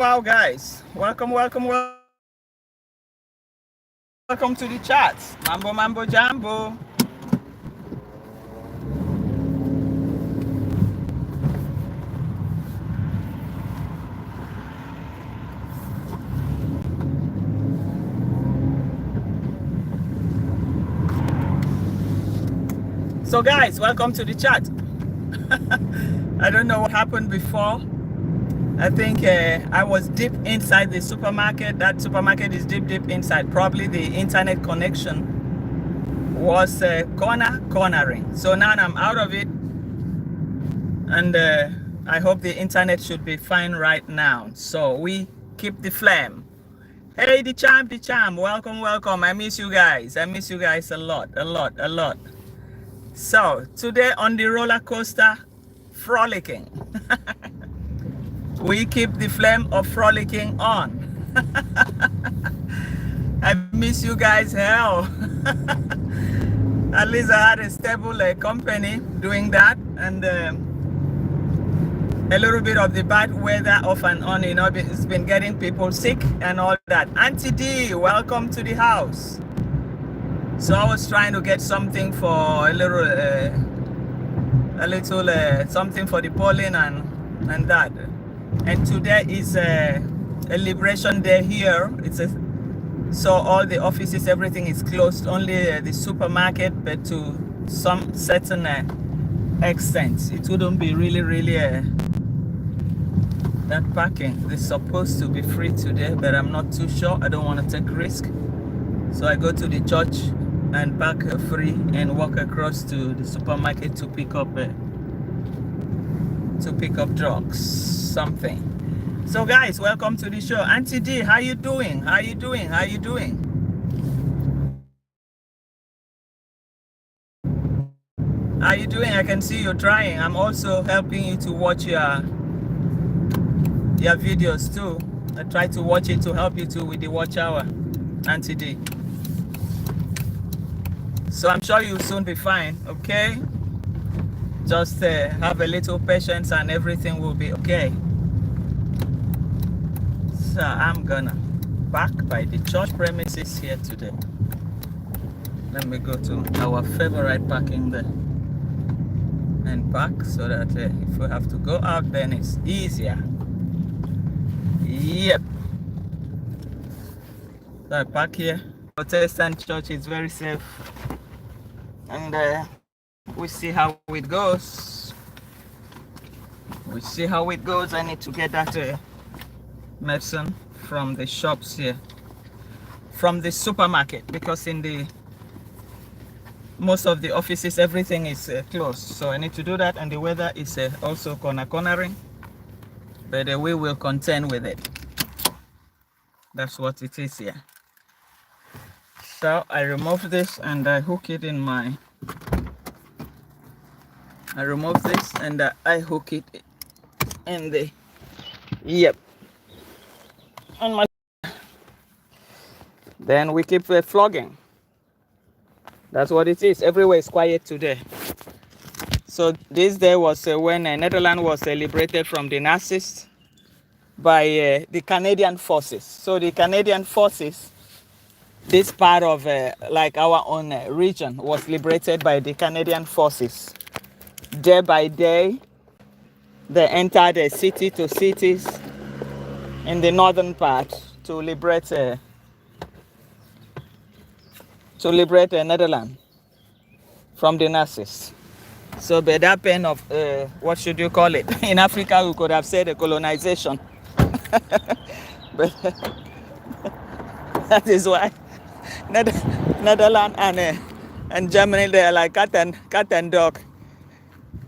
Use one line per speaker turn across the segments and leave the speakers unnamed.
Wow, guys, welcome to the chat. Mambo Jambo. So, guys, welcome to the chat. I don't know what happened before. I think I was deep inside the supermarket. That supermarket is deep inside. Probably the internet connection was cornering. So now I'm out of it, and I hope the internet should be fine right now. So we keep the flame. Hey, the champ, welcome. I miss you guys. A lot. So today on the roller coaster, frolicking. We keep the flame of frolicking on. I miss you guys, hell. At least I had a stable company doing that, and a little bit of the bad weather off and on, it's been getting people sick and all that. Auntie D, welcome to the house. So I was trying to get something for a little something for the pollen and that. And today is a liberation day here. So all the offices, everything is closed. Only the supermarket, but to some certain extent, it wouldn't be really that parking is supposed to be free today, but I'm not too sure. I don't want to take risk, so I go to the church and park free and walk across to the supermarket to pick up drugs, something. So guys, welcome to the show. Auntie D, how you doing? I can see you trying. I'm also helping you to watch your videos too. I try to watch it to help you too with the watch hour, Auntie D. So I'm sure you'll soon be fine, okay? Just have a little patience and everything will be okay. So I'm gonna park by the church premises here today. Let me go to our favorite parking there and park so that if we have to go out, then it's easier. Yep. So I park here. Protestant church is very safe, and we see how it goes. I need to get that medicine from the shops here, from the supermarket, because in the most of the offices everything is closed. So I need to do that, and the weather is also cornering, but we will contend with it. That's what it is here. So I remove this and I hook it in my. I remove this and I hook it in the. Yep. On my. Then we keep flogging. That's what it is. Everywhere is quiet today. So this day was when Netherlands was liberated from the Nazis by the Canadian forces. So the Canadian forces, this part of like our own region, was liberated by the Canadian forces. Day by day, they entered city to cities in the northern part to liberate the Netherlands from the Nazis. So by that pen of what should you call it? In Africa, we could have said a colonization. But that is why Netherlands and Germany, they are like cat and dog.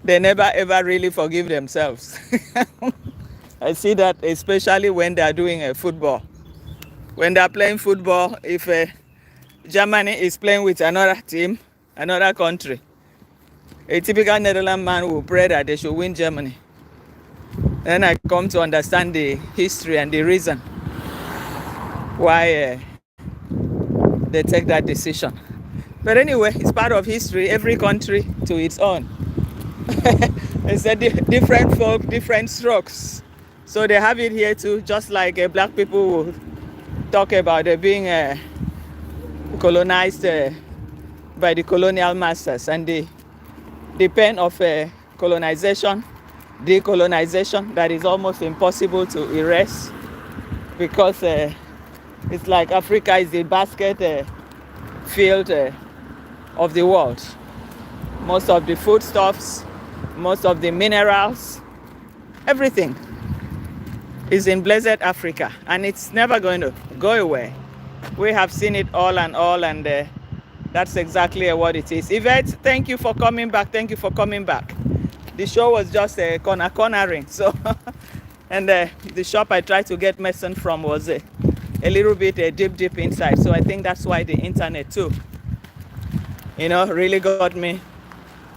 They never ever really forgive themselves. I see that especially when they are doing football. When they are playing football, if Germany is playing with another team, another country, a typical Netherlands man will pray that they should win Germany. Then I come to understand the history and the reason why they take that decision. But anyway, it's part of history. Every country to its own. It's a different folk, different strokes. So they have it here too, just like black people will talk about being colonized by the colonial masters, and the pain of colonization, decolonization, that is almost impossible to erase, because it's like Africa is the basket field of the world. Most of the foodstuffs, most of the minerals, everything is in blessed Africa, and it's never going to go away. We have seen it all, and that's exactly what it is. Yvette, thank you for coming back. Thank you for coming back. The show was just a cornering. So, and the shop I tried to get medicine from was a little bit deep inside. So I think that's why the internet too, really got me.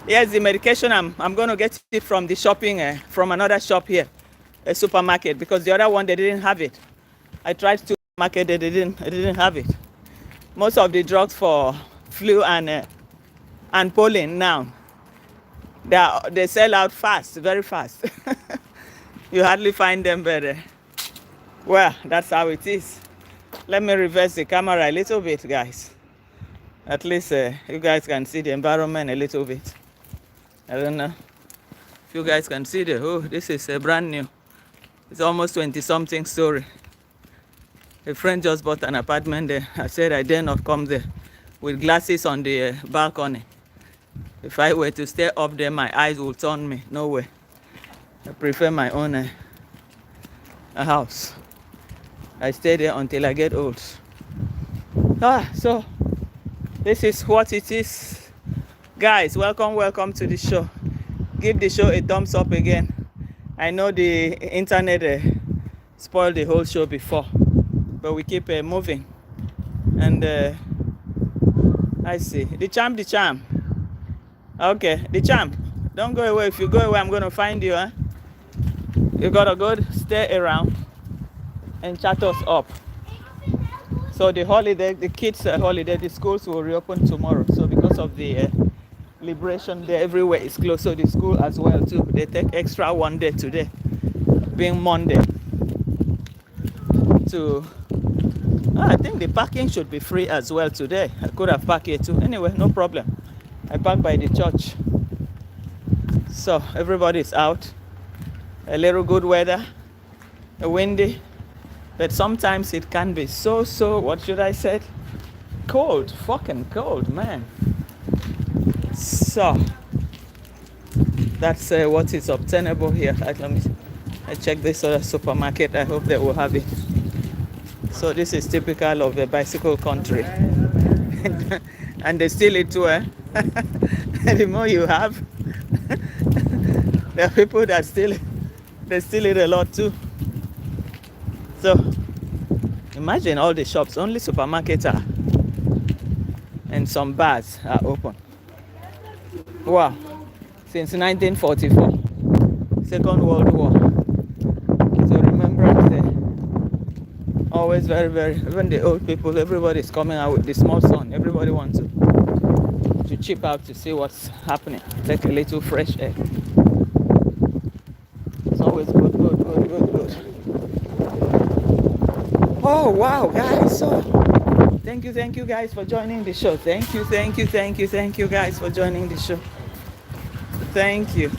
Yes, the medication, I'm going to get it from the shopping, from another shop here, a supermarket, because the other one, they didn't have it. I tried to market, they didn't have it. Most of the drugs for flu and pollen now, they sell out fast, very fast. You hardly find them, but well, that's how it is. Let me reverse the camera a little bit, guys. At least you guys can see the environment a little bit. I don't know if you guys can see this is a brand new. It's almost 20-something story. A friend just bought an apartment there. I said I dare not come there with glasses on the balcony. If I were to stay up there, my eyes will turn me. No way. I prefer my own house. I stay there until I get old. So this is what it is. Guys, welcome to the show. Give the show a thumbs up again. I know the internet spoiled the whole show before, but we keep moving. And I see. The champ. Okay, the champ. Don't go away. If you go away, I'm going to find you. You got to go stay around and chat us up. So the holiday, the kids' holiday, the schools will reopen tomorrow. So because of the Liberation Day, everywhere is closed. So the school as well too. They take extra one day today, being Monday. I think the parking should be free as well today. I could have parked here too. Anyway, no problem. I parked by the church. So everybody's out. A little good weather, windy, but sometimes it can be so, what should I say? Cold, fucking cold, man. So that's what is obtainable here. I check this other supermarket. I hope they will have it. So this is typical of a bicycle country. And they steal it too, The more you have, there are people that steal it. They steal it a lot too. So imagine all the shops, only supermarkets are, and some bars are open. Wow, since 1944, Second World War. So Remembrance Day. Always very, even the old people, everybody's coming out with the small sun. Everybody wants to chip out to see what's happening. Take a little fresh air. It's always good. Oh wow, guys! So thank you guys for joining the show. Thank you guys for joining the show. Thank you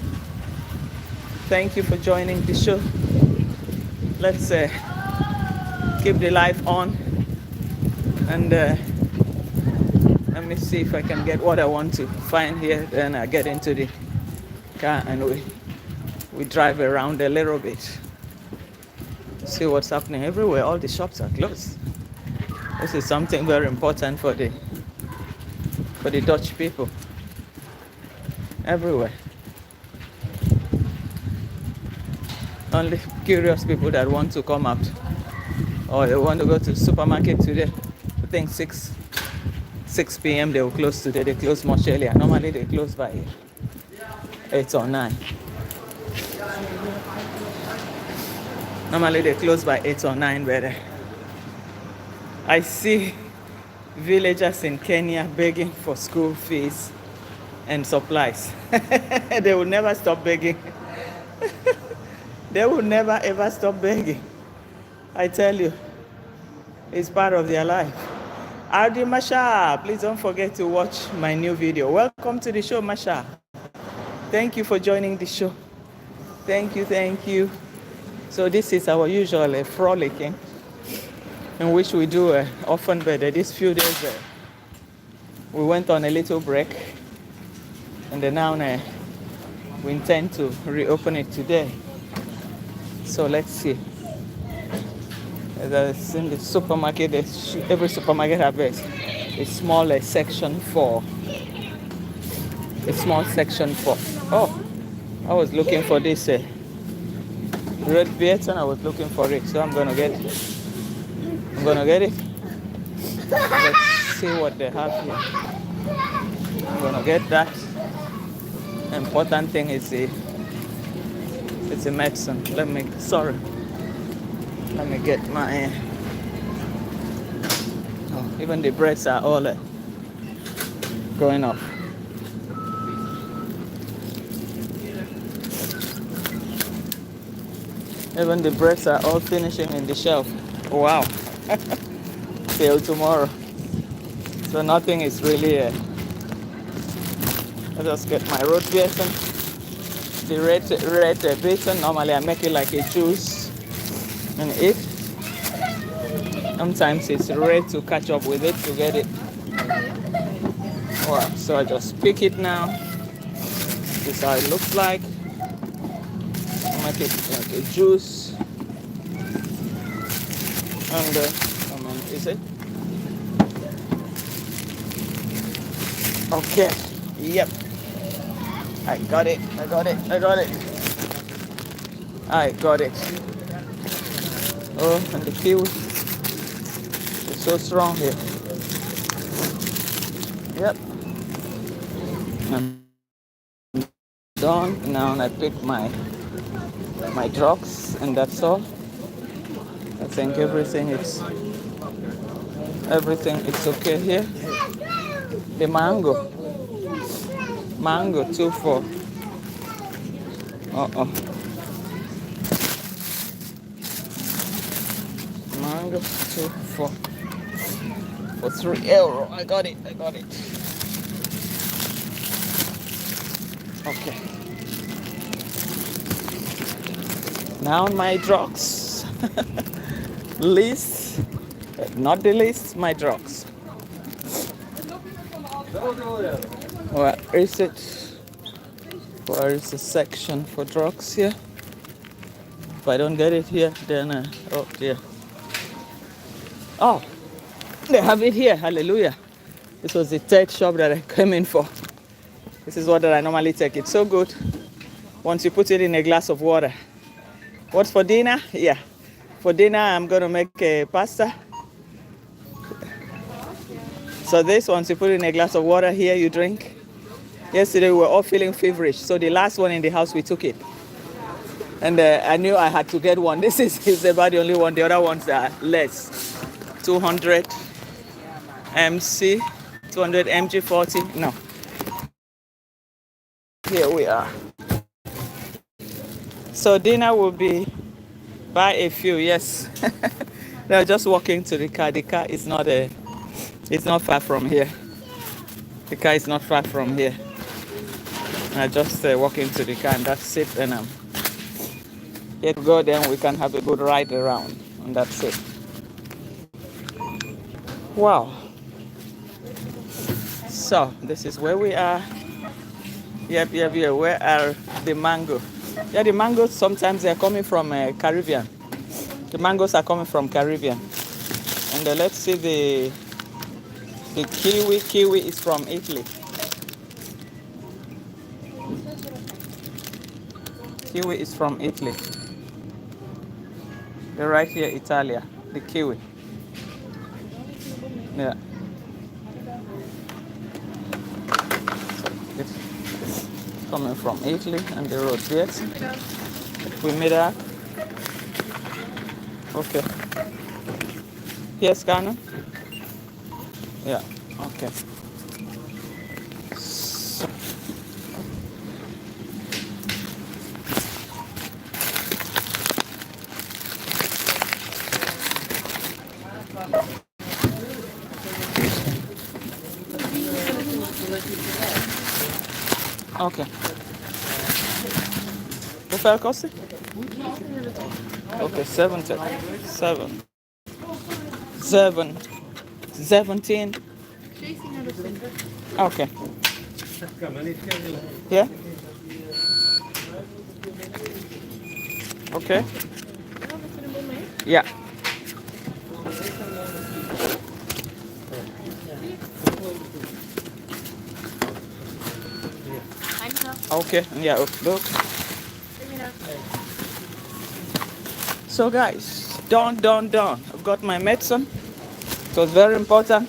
for joining the show. Let's keep the life on, and let me see if I can get what I want to find here. Then I get into the car and we drive around a little bit. See what's happening everywhere. All the shops are closed. This is something very important for the Dutch people. Everywhere. Only curious people that want to come out, or they want to go to the supermarket today. I think 6 p.m. they will close today. They close much earlier. Normally they close by 8 or 9. Normally they close by 8 or 9, but I see villagers in Kenya begging for school fees and supplies. They will never stop begging. They will never ever stop begging. I tell you, it's part of their life. Ardi Masha, please don't forget to watch my new video. Welcome to the show, Masha. Thank you for joining the show. Thank you, thank you. So this is our usual frolicking, in which we do often, but these few days we went on a little break, and then now we intend to reopen it today. So let's see. There's in the supermarket, every supermarket has a small section for. A small section for. Oh, I was looking for this red beard and I was looking for it, so I'm gonna get it. I'm gonna get it. Let's see what they have here. I'm gonna get that. The important thing is it's a medicine. Let me get my even the breads are all going off. Even the breads are all finishing in the shelf. Wow. Till tomorrow. So nothing is really I just get my root beer. The red beetroot, normally I make it like a juice and eat. Sometimes it's red to catch up with it to get it. Wow, so I just pick it now. This is how it looks like. I make it like a juice. And is it? Okay. Yep. I got it. I got it. Oh, and the kiwi is so strong here. Yep. I'm done. Now I pick my drugs, and that's all. I think everything is okay here. The mango 2 for mango 2 for €3. I got it. Okay. Now my drugs. List, not the list, my drugs. Where is it? Where is the section for drugs here? If I don't get it here, then oh dear. Oh, they have it here. Hallelujah. This was the third shop that I came in for. This is what I normally take. It's so good once you put it in a glass of water. What's for dinner? Yeah. For dinner, I'm going to make a pasta. So this, once you put it in a glass of water here, you drink. Yesterday, we were all feeling feverish. So the last one in the house, we took it. And I knew I had to get one. This is about the only one. The other ones are less. 200 MC, 200 MG40. No. Here we are. So dinner will be by a few, yes. They're just walking to the car. The car is not it's not far from here. The car is not far from here. I just walk into the car and that's it. And here to go, then we can have a good ride around. And that's it. Wow. So this is where we are. Yep. Where are the mango? Yeah, the mangoes sometimes they're coming from Caribbean. The mangoes are coming from Caribbean. And let's see the kiwi. Kiwi is from Italy. Kiwi is from Italy. They're right here, Italia. The kiwi. Yeah. It's coming from Italy and the road yet. We made that. Okay. Yes, Ghana? Yeah, okay. Okay. What fare cost it? Okay, 7. 17. Okay. Yeah? Okay. Yeah. Okay. Yeah. Look. So guys, don't. I've got my medicine. It was very important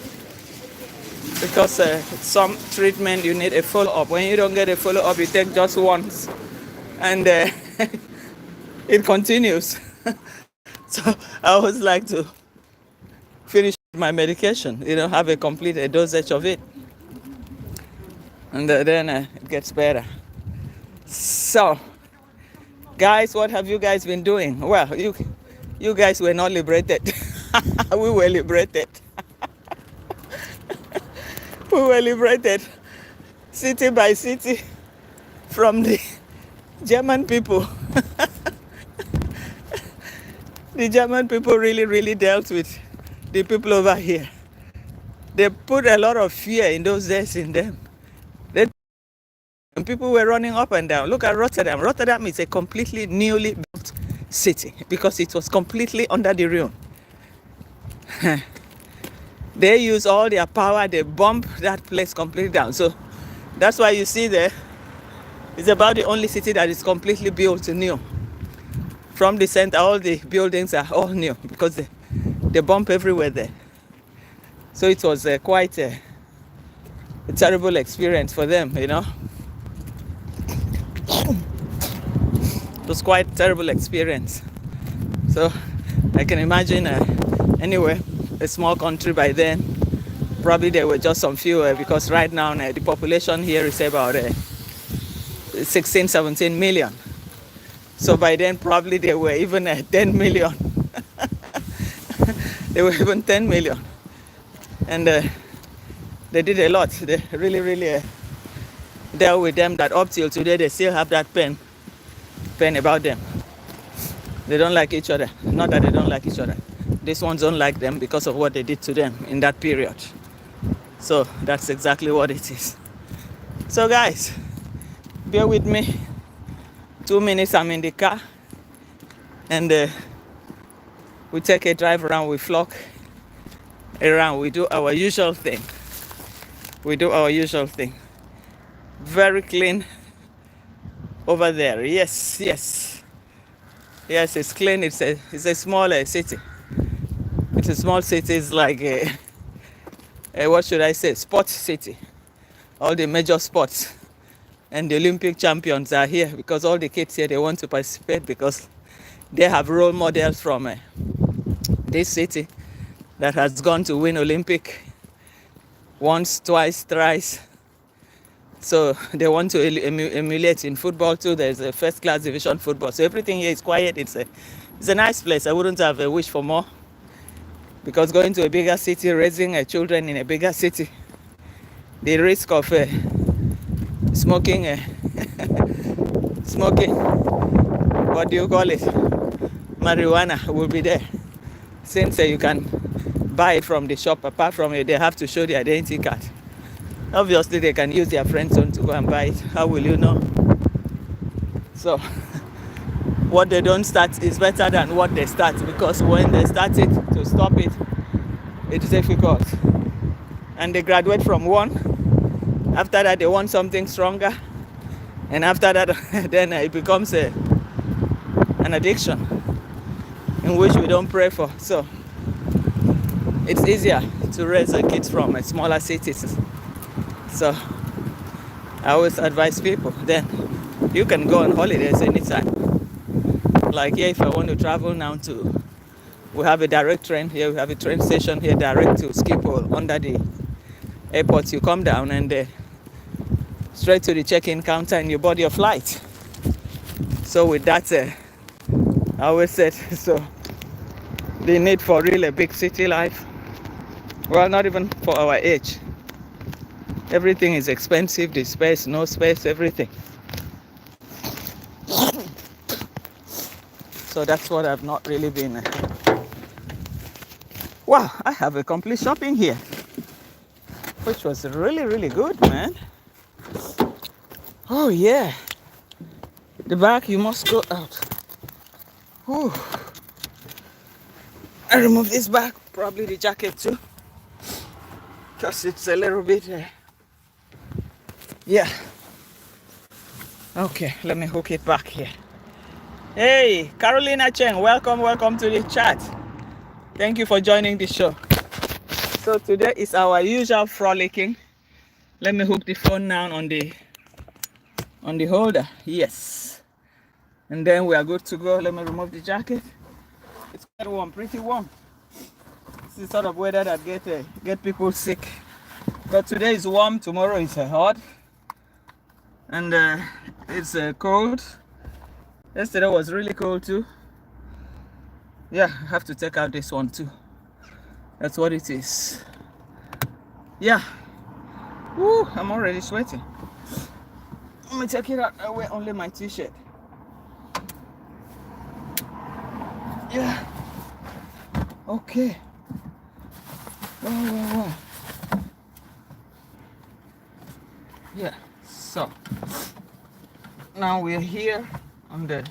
because some treatment you need a follow-up. When you don't get a follow-up, you take just once, and it continues. So I always like to finish my medication, have a complete dosage of it, and then it gets better. So, guys, what have you guys been doing? Well, you guys were not liberated. We were liberated. We were liberated city by city from the German people. The German people really dealt with the people over here. They put a lot of fear in those days in them. And people were running up and down. Look at Rotterdam. Rotterdam is a completely newly built city because it was completely under the ruin. They use all their power, they bomb that place completely down. So that's why you see there, it's about the only city that is completely built new. From the center, all the buildings are all new because they bomb everywhere there. So it was quite a terrible experience for them, It was quite a terrible experience. So I can imagine anyway, a small country by then, probably there were just some few because right now the population here is about 16, 17 million. So by then probably there were even 10 million. They were even 10 million. And they did a lot. They really dealt with them that up till today they still have that pain about them. They don't like each other. Not that they don't like each other. These ones don't like them because of what they did to them in that period. So that's exactly what it is. So guys, bear with me. 2 minutes I'm in the car. And we take a drive around, we flock around, we do our usual thing. Very clean over there. Yes, it's clean. It's a smaller city. It's a small city. It's like what should I say? Sports city. All the major sports and the Olympic champions are here because all the kids here, they want to participate because they have role models from this city that has gone to win Olympic once, twice, thrice. So they want to emulate in football too. There's a first class division football. So everything here is quiet. It's a nice place. I wouldn't have a wish for more because going to a bigger city, raising children in a bigger city, the risk of smoking, what do you call it? Marijuana will be there. Since you can buy it from the shop, apart from it, they have to show the identity card. Obviously, they can use their friend's phone to go and buy it. How will you know? So, what they don't start is better than what they start because when they start it, to stop it, it's difficult. And they graduate from one. After that, they want something stronger. And after that, then it becomes an addiction in which we don't pray for. So, it's easier to raise kids from smaller cities. So I always advise people, then you can go on holidays anytime. Like here, if I want to travel now we have a direct train here, we have a train station here direct to Schiphol under the airport. You come down and straight to the check-in counter and you board your flight. So with that, I always said, so the need for really big city life. Well, not even for our age. Everything is expensive, the space, no space, everything. So that's what I've not really been. Wow, I have a complete shopping here, which was really, really good, man. Oh yeah, the back, you must go out. Whew. I remove this back, probably the jacket too, because it's a little bit, yeah. Okay, let me hook it back here. Hey, Carolina Cheng, welcome to the chat. Thank you for joining the show. So today is our usual frolicking. Let me hook the phone now on the holder. Yes. And then we are good to go. Let me remove the jacket. It's quite warm, pretty warm. This is the sort of weather that get people sick. But today is warm, tomorrow is hot. And it's cold. Yesterday was really cold too. Yeah, I have to take out this one too. That's what it is. Yeah. Woo, I'm already sweating. Let me take it out. I wear only my t-shirt. Yeah. Okay. Wow. Yeah. So now we're here on the.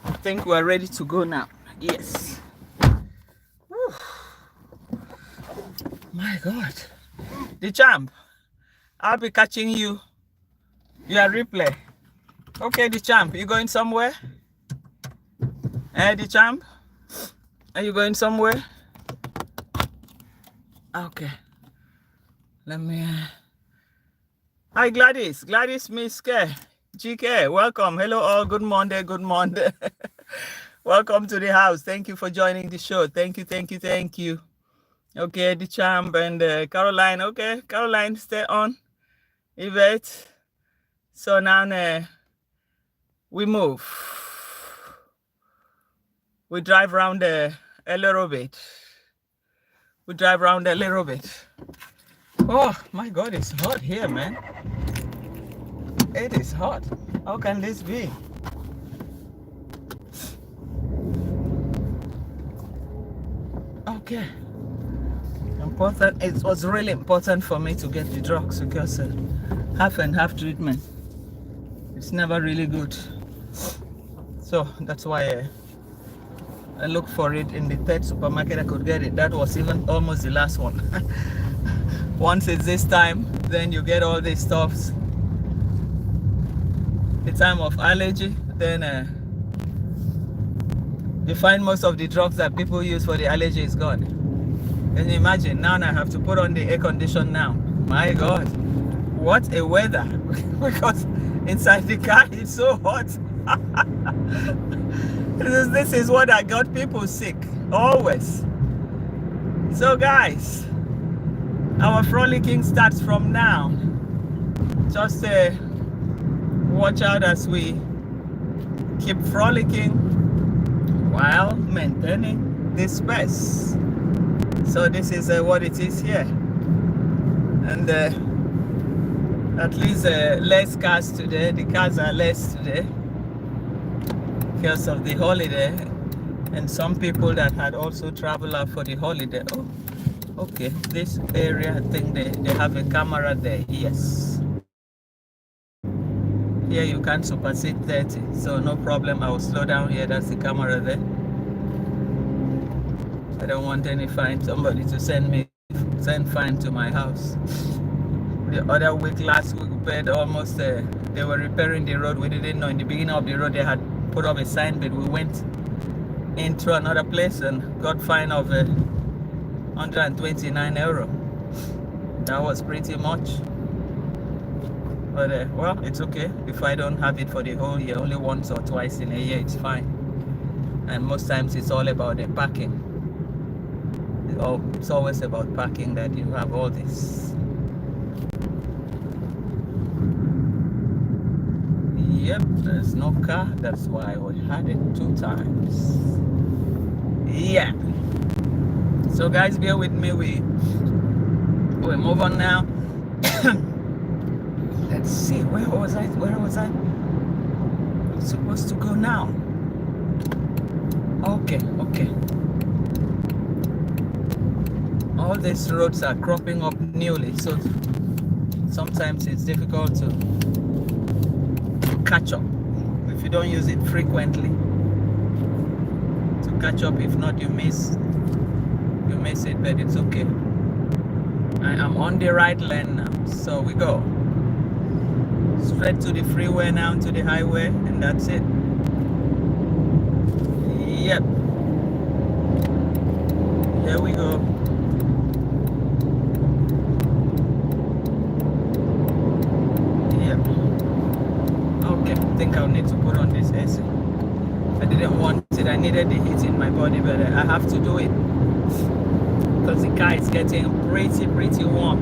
I think we're ready to go now. Yes. Whew. My God. The champ. I'll be catching you. You are replay. Okay, the champ. You going somewhere? The champ? Are you going somewhere? Okay. Let me. Hi, Gladys. Gladys Miss K. GK. Welcome. Hello, all. Good Monday. Welcome to the house. Thank you for joining the show. Thank you. Okay, the champ and Caroline. Okay, Caroline, stay on. Yvette. So now we move. We drive around a little bit. Oh my God, it's hot here, man. It is hot. How can this be? Okay. Important. It was really important for me to get the drugs because half and half treatment. It's never really good. So that's why I looked for it in the third supermarket I could get it. That was even almost the last one. Once it's this time, then you get all these stuffs. The time of allergy, then you find most of the drugs that people use for the allergy is gone. Can you imagine? Now I have to put on the air condition now. My God, what a weather. Because inside the car it's so hot. This is what I got people sick, always. So guys, our frolicking starts from now. Just watch out as we keep frolicking while maintaining this space. So this is what it is here. And at least less cars today. The cars are less today because of the holiday. And some people that had also traveled out for the holiday. Oh, okay. This area, I think they have a camera there. Yes. Here you can supersede 30, so no problem. I will slow down here. That's the camera there. I don't want any fine. Somebody to send fine to my house. The other week, last week, we paid almost. They were repairing the road. We didn't know in the beginning of the road they had put up a sign, but we went into another place and got fine of €129. That was pretty much. But well, it's okay. If I don't have it for the whole year, only once or twice in a year, it's fine. And most times it's all about the parking. It's always about parking that you have all this. Yep, there's no car. That's why we had it 2 times. Yeah. So guys, bear with me. We move on now. Let's see. Where was I? I'm supposed to go now. Okay. All these roads are cropping up newly, so sometimes it's difficult to catch up if you don't use it frequently. To catch up, if not, you miss it, but it's okay. I am on the right lane now, so we go straight to the freeway now, to the highway, and that's it. Yep, here we go. Yep. Okay, I think I'll need to put on this AC. I didn't want it. I needed the heat in my body, but I have to do it because the car is getting pretty warm.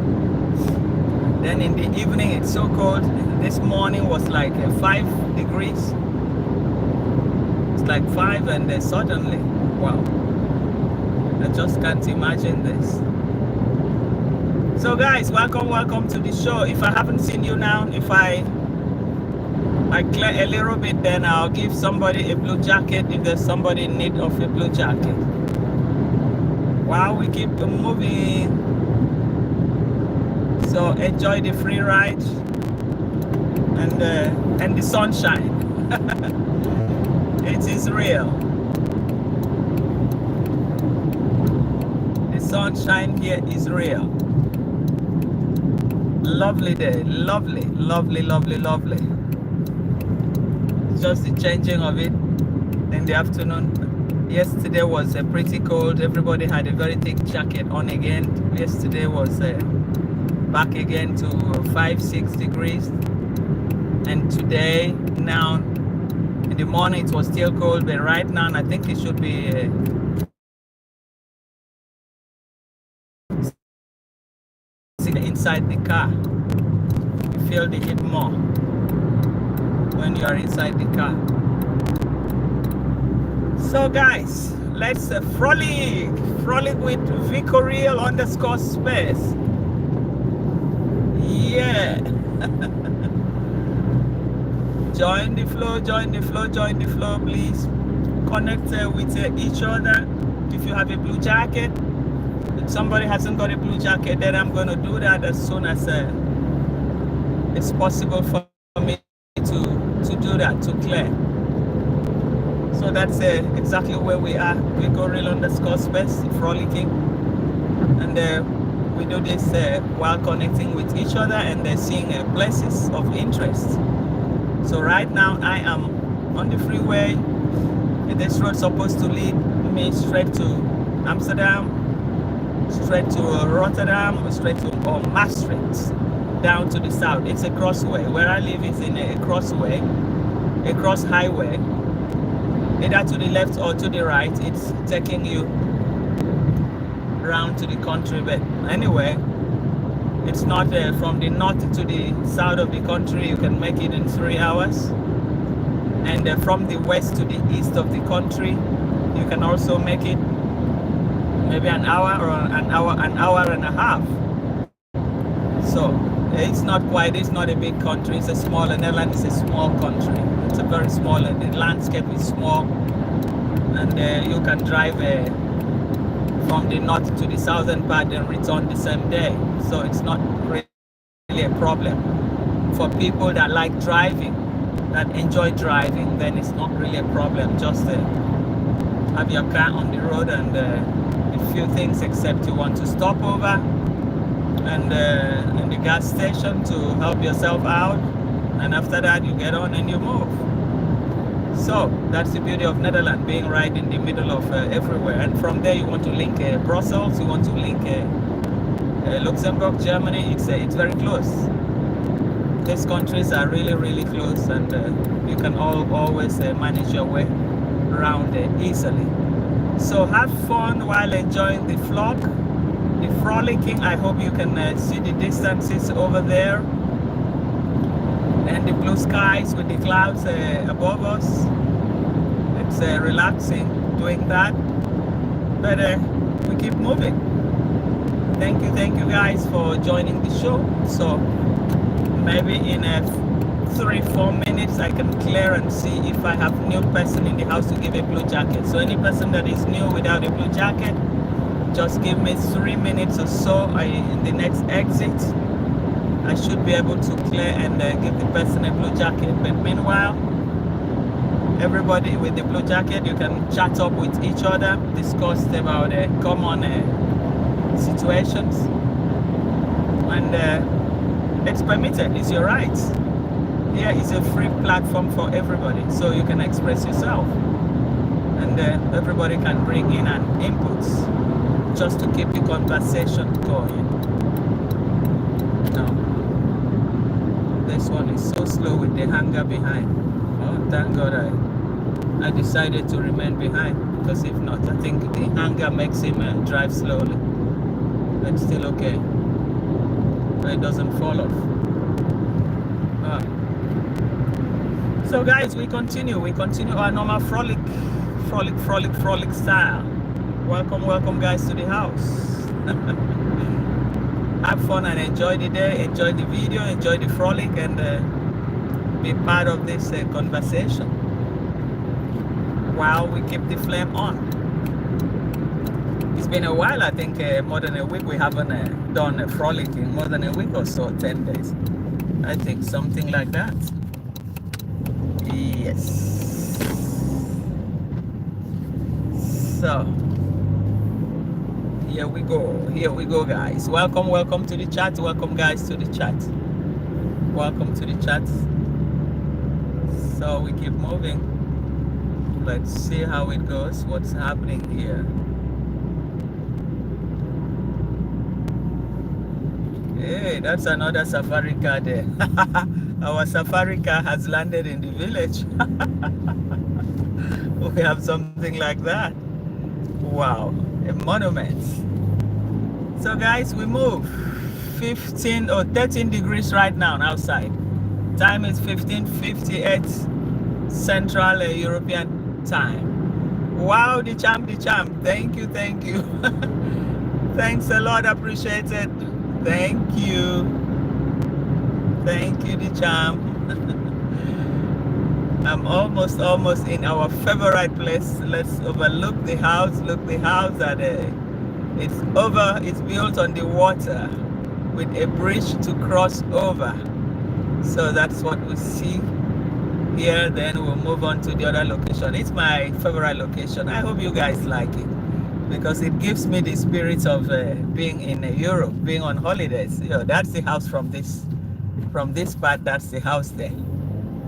Then in the evening it's so cold. This morning was like 5 degrees. It's like 5, and then suddenly, wow, I just can't imagine this. So guys, welcome to the show. If I haven't seen you now, if I clear a little bit, then I'll give somebody a blue jacket if there's somebody in need of a blue jacket. Wow, we keep moving. So enjoy the free ride and the sunshine. It is real. The sunshine here is real. Lovely day, lovely. Just the changing of it in the afternoon. Yesterday was pretty cold. Everybody had a very thick jacket on again. Yesterday was back again to 5-6 degrees, and today, now in the morning it was still cold, but right now I think it should be inside the car. You feel the heat more when you are inside the car. So guys, let's frolic with VicoReal_space. Yeah. Join the flow, please. Connect with each other. If you have a blue jacket, if somebody hasn't got a blue jacket, then I'm going to do that as soon as it's possible for me to do that, to clear. So that's exactly where we are. VicoReal_space, frolicking, and we do this while connecting with each other and seeing places of interest. So right now I am on the freeway. This road is supposed to lead me straight to Amsterdam, straight to Rotterdam, straight to Maastricht, down to the south. It's a crossway. Where I live is in a crossway, a cross highway. Either to the left or to the right, it's taking you around to the country. But anyway, it's not from the north to the south of the country. You can make it in 3 hours, and from the west to the east of the country, you can also make it maybe an hour or an hour and a half. So it's not a big country. It's a small, Netherlands is a small country. It's a very small, the landscape is small, and you can drive from the north to the southern part and return the same day. So it's not really a problem for people that like driving, that enjoy driving. Then it's not really a problem. Just have your car on the road and a few things, except you want to stop over and in the gas station to help yourself out, and after that you get on and you move. So that's the beauty of Netherlands, being right in the middle of everywhere. And from there you want to link Brussels, you want to link Luxembourg, Germany. It's very close. These countries are really close, and you can always manage your way around easily. So have fun while enjoying the flock, the frolicking. I hope you can see the distances over there and the blue skies with the clouds above us. It's relaxing doing that. but we keep moving. Thank you guys for joining the show. So maybe in 3-4 minutes I can clear and see if I have new person in the house to give a blue jacket. So any person that is new without a blue jacket, just give me 3 minutes or so. In the next exit I should be able to clear and give the person a blue jacket. But meanwhile, everybody with the blue jacket, you can chat up with each other, discuss about common situations, and it's permitted, it's your right. Here is a free platform for everybody, so you can express yourself, and everybody can bring in an inputs just to keep the conversation going. No, this one is so slow with the hanger behind. Oh, thank God I decided to remain behind, because if not, I think the hanger makes him drive slowly. But still okay. It doesn't fall off. So guys, we continue our normal frolic style. Welcome guys to the house. Have fun and enjoy the day, enjoy the video, enjoy the frolic, and be part of this conversation while we keep the flame on. It's been a while, I think more than a week. We haven't done a frolic in more than a week or so, 10 days. I think something like that. Yes. So here we go guys. Welcome to the chat. Welcome guys to the chat. Welcome to the chat. So we keep moving. Let's see how it goes. What's happening here? Hey, that's another safari car there. Our safari car has landed in the village. We have something like that. Wow, a monument. So guys, we move 15 or 13 degrees right now outside. Time is 15:58 Central European time. Wow, the champ. Thank you. Thanks a lot, appreciate it. Thank you, the champ. I'm almost in our favorite place. Let's overlook the house. Look, the house that it's built on the water with a bridge to cross over. So that's what we see here. Then we'll move on to the other location. It's my favorite location. I hope you guys like it, because it gives me the spirit of being in Europe, being on holidays. You know, that's the house from this part. That's the house there.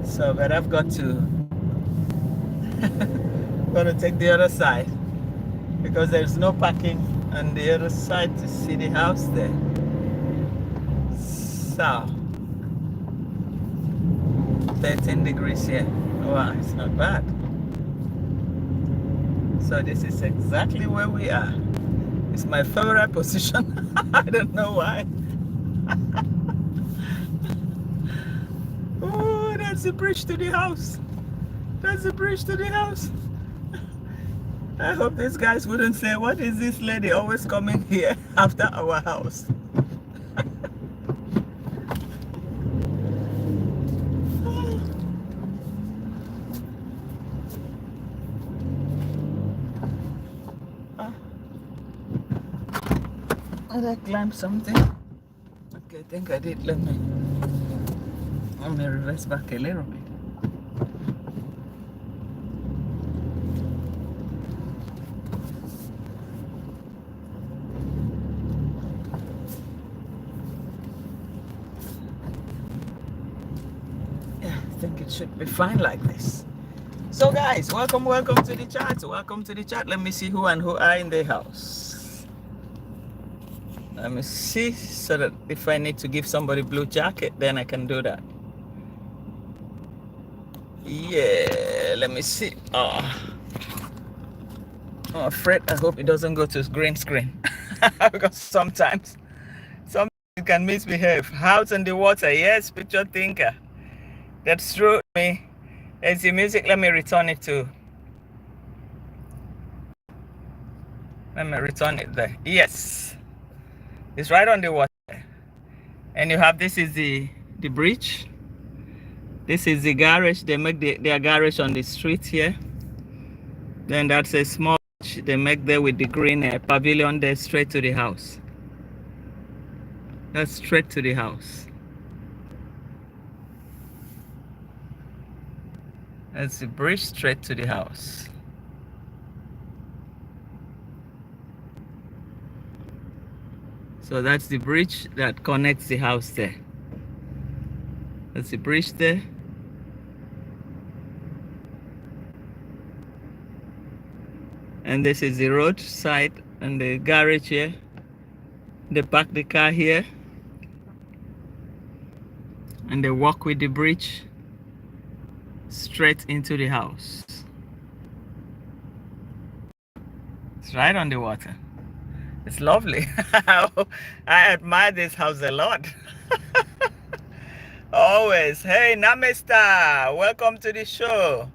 So, but I've got to take the other side, because there's no parking on the other side to see the house there. So 13 degrees here. Wow, it's not bad. So this is exactly where we are. It's my favorite position. I don't know why. Oh, that's the bridge to the house. I hope these guys wouldn't say, what is this lady always coming here after our house? Did I climb something? Okay, I think I did. Let me reverse back a little bit. Yeah, I think it should be fine like this. So guys, welcome to the chat. Let me see who are in the house. Let me see, so that if I need to give somebody blue jacket, then I can do that. Yeah, let me see. Oh, I'm afraid, I hope it doesn't go to green screen. Because sometimes it can misbehave. House in the water, yes, picture thinker. That's true. It's the music. Let me return it to Let me return it there. Yes, it's right on the water. And you have, this is the bridge. This is the garage. They make their garage on the street here. Then that's a small they make there with the green pavilion there, straight to the house. That's straight to the house. That's the bridge straight to the house. So that's the bridge that connects the house there. That's the bridge there. And this is the road side and the garage here. They park the car here. And they walk with the bridge straight into the house. It's right on the water. It's lovely. I admire this house a lot. Always. Hey, Namesta. Welcome to the show.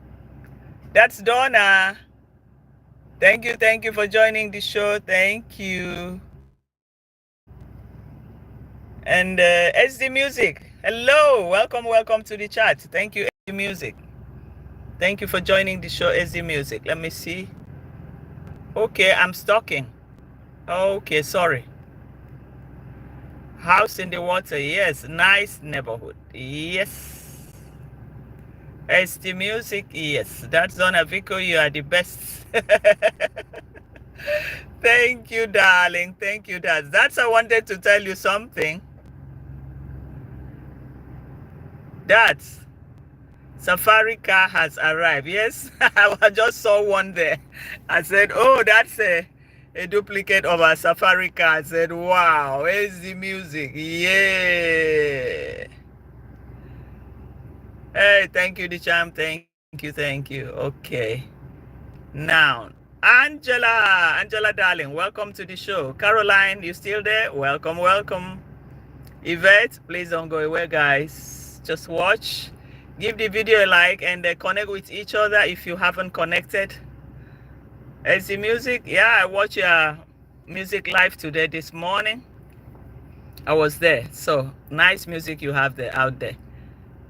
That's Donna. Thank you for joining the show. Thank you. And SD Music. Hello. Welcome to the chat. Thank you, SD Music. Thank you for joining the show, SD Music. Let me see. Okay, I'm stalking. Okay, sorry. House in the water. Yes, nice neighborhood. Yes. SD Music. Yes, that's Donna Vico. You are the best. Thank you, darling. Thank you, Dad. That's I wanted to tell you something. That Safari car has arrived. Yes, I just saw one there. I said, oh, that's a duplicate of a Safari car. I said, wow, where's the music? Yeah. Hey, thank you, the champ. Thank you. Okay. Now, Angela, darling, welcome to the show. Caroline, you still there? Welcome. Yvette, please don't go away, guys. Just watch. Give the video a like and connect with each other if you haven't connected. SD Music, yeah, I watched your music live today this morning. I was there. So nice music you have there out there.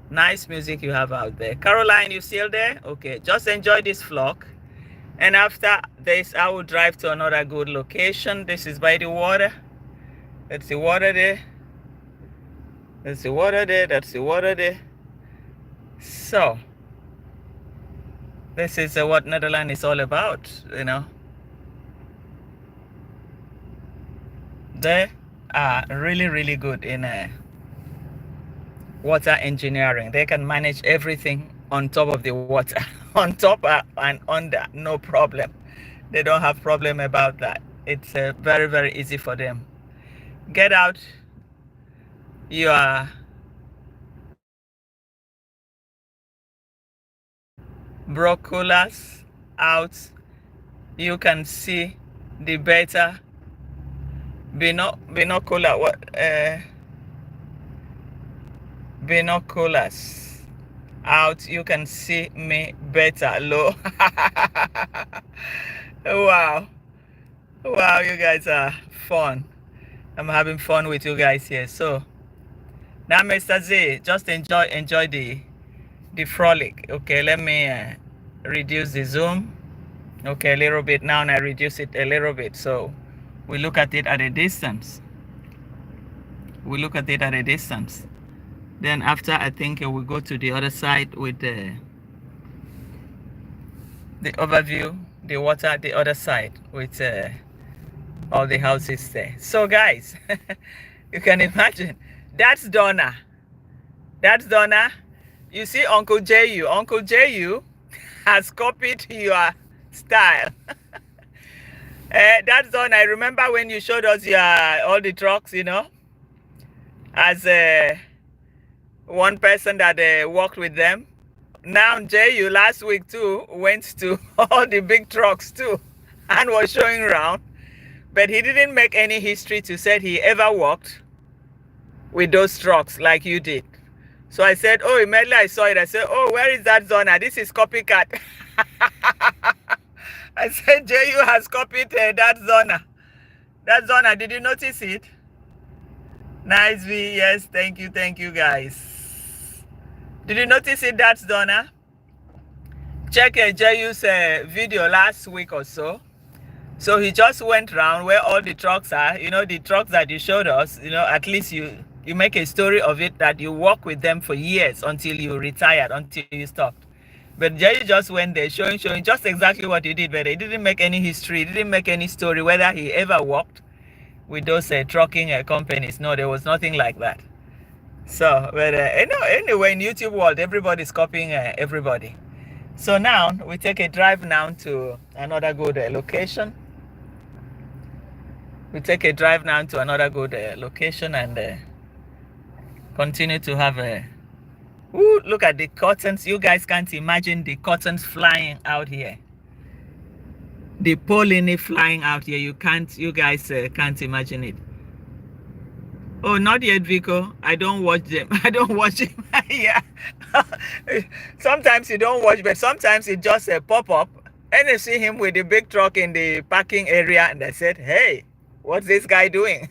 Nice music you have out there. Caroline, you still there? Okay, just enjoy this vlog. And after this, I will drive to another good location. This is by the water. That's the water there. That's the water there. That's the water there. So, this is what Netherlands is all about, you know. They are really good in water engineering. They can manage everything on top of the water, on top and under, no problem. They don't have problem about that. It's very easy for them. Get out your binoculars out. You can see the better binocular. Binoculars out. You can see me better. Low. Wow, you guys are fun. I'm having fun with you guys here. So now, Mr. Z, just enjoy the frolic. Okay, let me reduce the zoom. Okay, a little bit now, and I reduce it a little bit, so we look at it at a distance. Then after, I think we'll go to the other side with the overview, the water, the other side with all the houses there. So guys, you can imagine, that's Donna. You see Uncle Ju has copied your style. That's Donna. I remember when you showed us all the trucks, you know, as one person that worked with them. Now Ju last week too went to all the big trucks too and was showing around, but he didn't make any history to say he ever worked with those trucks like you did. So I said, oh, immediately I saw it. I said, oh, where is that Zona? This is copycat. I said JU has copied that Zona. That Zona, did you notice it? Nice V, yes, thank you guys. Did you notice it, that's Donna? Check JU's video last week or so. So he just went around where all the trucks are, you know, the trucks that you showed us, you know, at least you make a story of it that you work with them for years until you retired, until you stopped. But JU just went there showing just exactly what he did, but he didn't make any history, he didn't make any story whether he ever worked with those trucking companies. No, there was nothing like that. So, but anyway, in YouTube world, everybody's copying everybody. So now we take a drive now to another good location. We take a drive now to another good location and continue to have a. Ooh, look at the cottons. You guys can't imagine the cottons flying out here. The pollen flying out here. You guys can't imagine it. Oh, not yet, Vico. I don't watch them. I don't watch them. Yeah. Sometimes you don't watch, but sometimes it just pop up. And you see him with the big truck in the parking area, and I said, hey, what's this guy doing?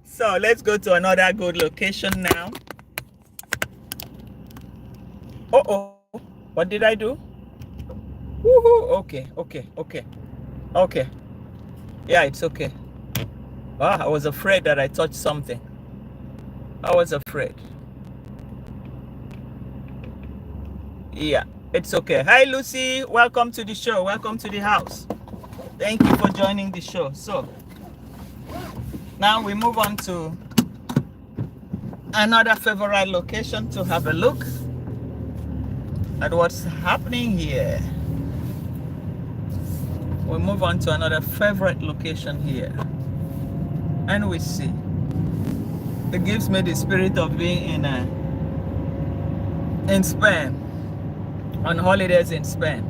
So let's go to another good location now. Uh-oh. What did I do? Woohoo. Okay. Yeah, it's okay. I was afraid that I touched something. I was afraid. Yeah, it's okay. Hi, Lucy. Welcome to the show. Welcome to the house. Thank you for joining the show. So, now we move on to another favorite location to have a look at what's happening here. We move on to another favorite location here. And we see. It gives me the spirit of being in Spain. On holidays in Spain.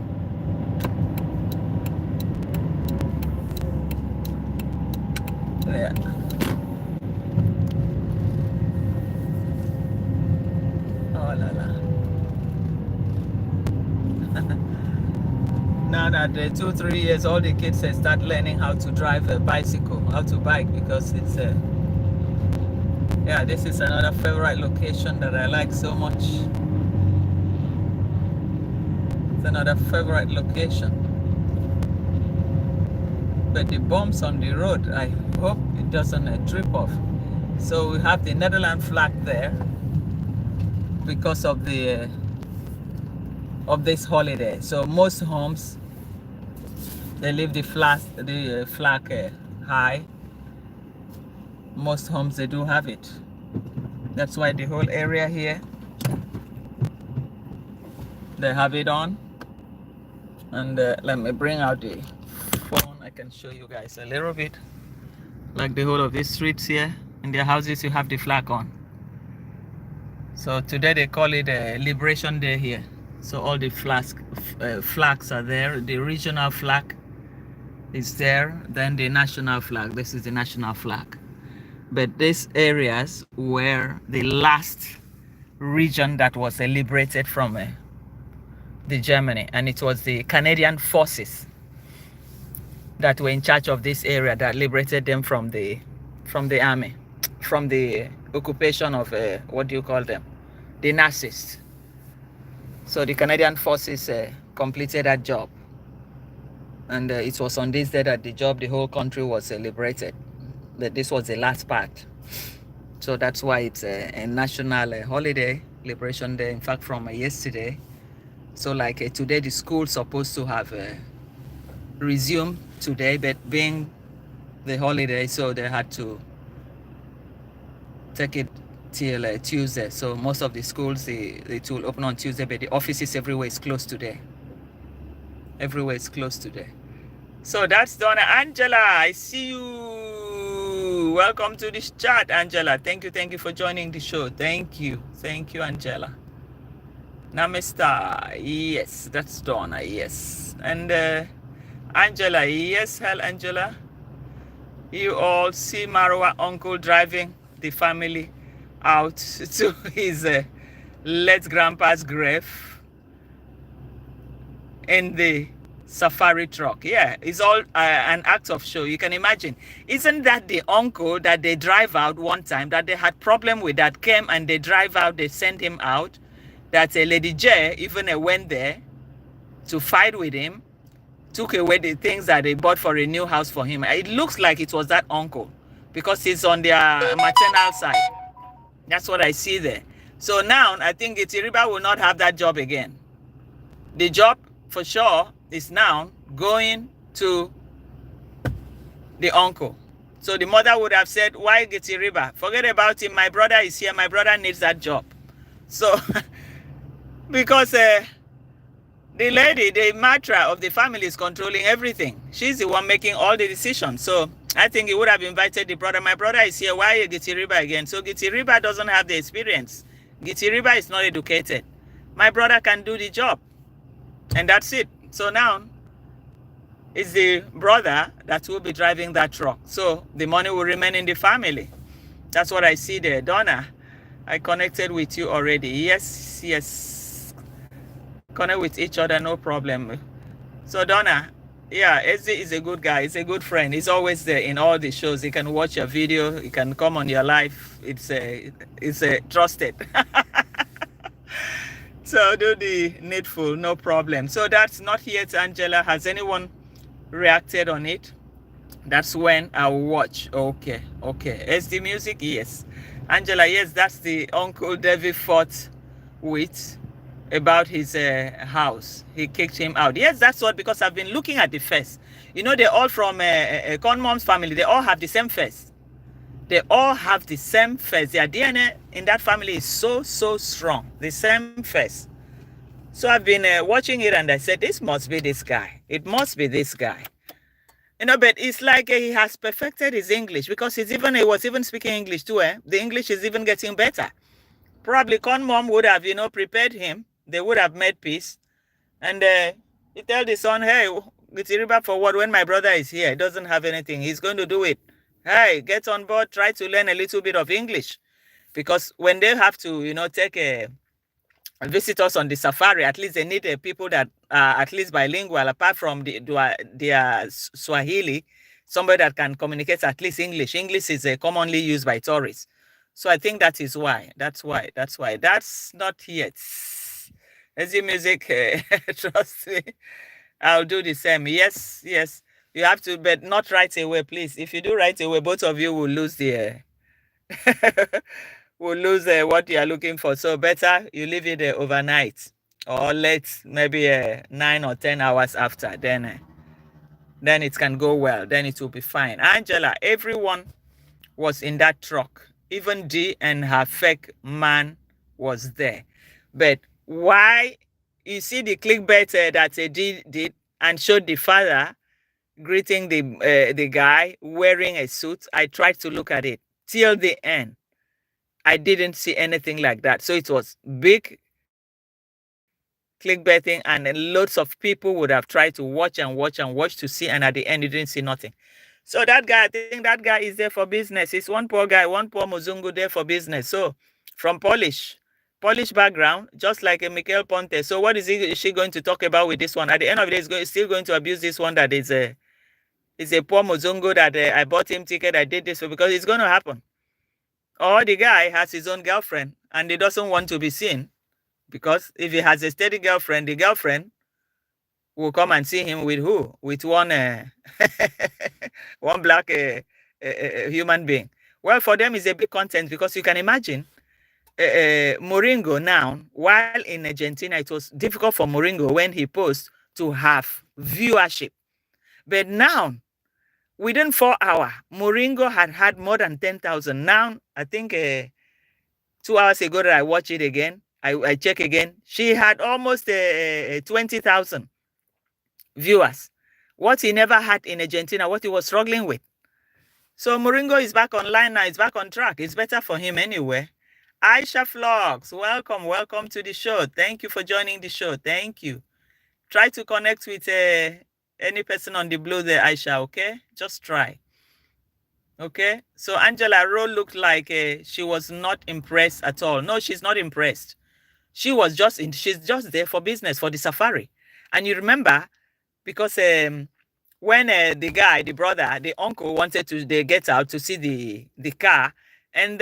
Yeah. Oh la la. Now that 2-3 years, all the kids start learning how to drive a bicycle, how to bike, because it's yeah, this is another favorite location that I like so much. It's another favorite location. But the bumps on the road, I hope it doesn't trip off. So we have the Netherlands flag there because of the of this holiday. So most homes, they leave the flag high. Most homes, they do have it. That's why the whole area here, they have it on. And let me bring out the phone. I can show you guys a little bit. Like the whole of these streets here, in their houses, you have the flag on. So today they call it Liberation Day here. So all the flags are there. The regional flag is there. Then the national flag. This is the national flag. But these areas were the last region that was liberated from the Germany, and it was the Canadian forces that were in charge of this area that liberated them from the army, from the occupation of what do you call them, the Nazis. So the Canadian forces completed that job, and it was on this day that the whole country was liberated. That this was the last part. So that's why it's a national holiday, Liberation Day. In fact, from yesterday. So like today, the school's supposed to have resumed today, but being the holiday, so they had to take it till Tuesday. So most of the schools, it will open on Tuesday, but the offices everywhere is closed today. Everywhere is closed today. So that's Donna Angela. I see you. Welcome to this chat, Angela. Thank you for joining the show. Thank you, Angela. Namaste. Yes, that's Donna. Yes, and Angela. Yes, hell, Angela. You all see Marwa uncle driving the family out to his late grandpa's grave in the Safari truck. Yeah, it's all an act of show. You can imagine. Isn't that the uncle that they drive out one time that they had problem with that came and they drive out, they send him out? That Lady J even went there to fight with him, took away the things that they bought for a new house for him. It looks like it was that uncle because he's on their maternal side. That's what I see there. So now I think Itiriba will not have that job again. The job for sure is now going to the uncle. So the mother would have said, why Gitiriba? Forget about him. My brother is here. My brother needs that job. So because the lady, the matra of the family is controlling everything. She's the one making all the decisions. So I think he would have invited the brother. My brother is here. Why Gitiriba again? So Gitiriba doesn't have the experience. Gitiriba is not educated. My brother can do the job. And that's it. So now it's the brother that will be driving that truck. So the money will remain in the family. That's what I see there. Donna, I connected with you already. Yes, yes. Connect with each other, no problem. So Donna, yeah, Ezzy is a good guy. He's a good friend. He's always there in all the shows. He can watch your video. He can come on your live. It's a trusted. So do the needful, no problem. So that's not yet, Angela. Has anyone reacted on it? That's when I'll watch. Okay, okay. SD music, yes. Angela, yes, that's the Uncle David fought with about his house. He kicked him out. Yes, that's what, because I've been looking at the face. You know, they're all from Conmom's family. They all have the same face. They all have the same face. Their DNA in that family is so strong. The same face. So I've been watching it and I said, this must be this guy. It must be this guy. You know, but it's like he has perfected his English because he was even speaking English too. The English is even getting better. Probably Conmom would have, prepared him. They would have made peace. And he tell the son, hey, Gitiriba for what? When my brother is here, he doesn't have anything. He's going to do it. Hey, get on board, try to learn a little bit of English. Because when they have to, take visitors on the safari, at least they need people that are at least bilingual, apart from their Swahili, somebody that can communicate at least English. English is commonly used by tourists. So I think that is why. That's why. That's not yet. As the music, trust me, I'll do the same. Yes. You have to, but not right away, please. If you do right away, both of you will lose the what you are looking for. So better you leave it overnight or late, maybe 9 or 10 hours after. Then it can go well. Then it will be fine. Angela, everyone was in that truck. Even Dee and her fake man was there. But why? You see the clickbait that Dee did and showed the father greeting the guy wearing a suit. I tried to look at it till the end. I didn't see anything like that. So it was big clickbaiting, and lots of people would have tried to watch to see, and at the end you didn't see nothing. So that guy, I think that guy is there for business. He's one poor guy, one poor Muzungu there for business. So from Polish background, just like a Michael Ponte. So what is she going to talk about with this one? At the end of the day, he's still going to abuse this one that is a poor Muzungu that I bought him ticket, I did this, because it's going to happen. Or the guy has his own girlfriend and he doesn't want to be seen, because if he has a steady girlfriend, the girlfriend will come and see him with who? With one one black human being. Well, for them it's a big content, because you can imagine Moringo now, while in Argentina, it was difficult for Moringo when he posts to have viewership. But now, within 4 hours, Moringo had more than 10,000. Now, I think 2 hours ago that I watched it again, I check again, she had almost 20,000 viewers. What he never had in Argentina, what he was struggling with. So Moringo is back online now. It's back on track. It's better for him anyway. Aisha Vlogs, welcome to the show. Thank you for joining the show. Thank you. Try to connect with any person on the blue there, Aisha, okay? Just try. Okay? So Angela Rowe looked like she was not impressed at all. No, she's not impressed. She's just there for business, for the safari. And you remember, because when the guy, the brother, the uncle wanted to they get out to see the car, and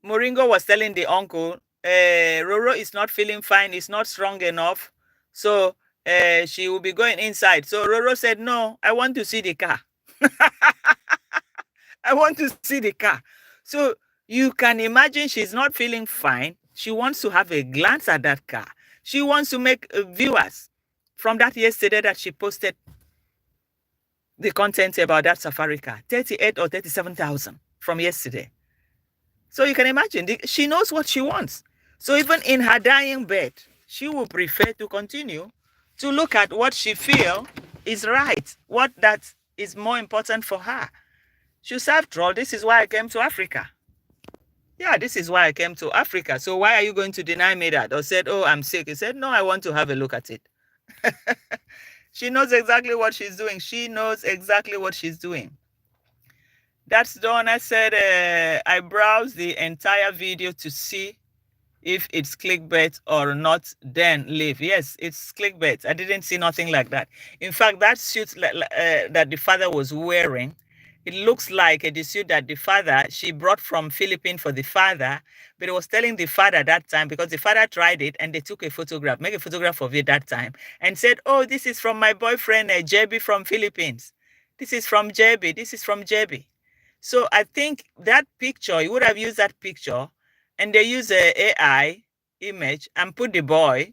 Moringo was telling the uncle, Roro is not feeling fine, it's not strong enough, so she will be going inside. So Roro said, no, I want to see the car. I want to see the car. So you can imagine she's not feeling fine. She wants to have a glance at that car. She wants to make viewers from that yesterday that she posted the content about that safari car, 38 or 37,000 from yesterday. So you can imagine, she knows what she wants. So even in her dying bed, she will prefer to continue to look at what she feels is right, what that is more important for her. She said, after all, this is why I came to Africa. Yeah, this is why I came to Africa. So why are you going to deny me that? Or said, oh, I'm sick. He said, no, I want to have a look at it. She knows exactly what she's doing. She knows exactly what she's doing. That's done. I said, I browsed the entire video to see if it's clickbait or not, then leave. Yes, it's clickbait. I didn't see nothing like that. In fact, that suit that the father was wearing, it looks like the suit that the father, she brought from Philippines for the father, but it was telling the father that time, because the father tried it and they took a photograph, make a photograph of it that time, and said, oh, this is from my boyfriend, JB from Philippines. This is from JB. This is from JB. So I think that picture, you would have used that picture, and they use a AI image and put the boy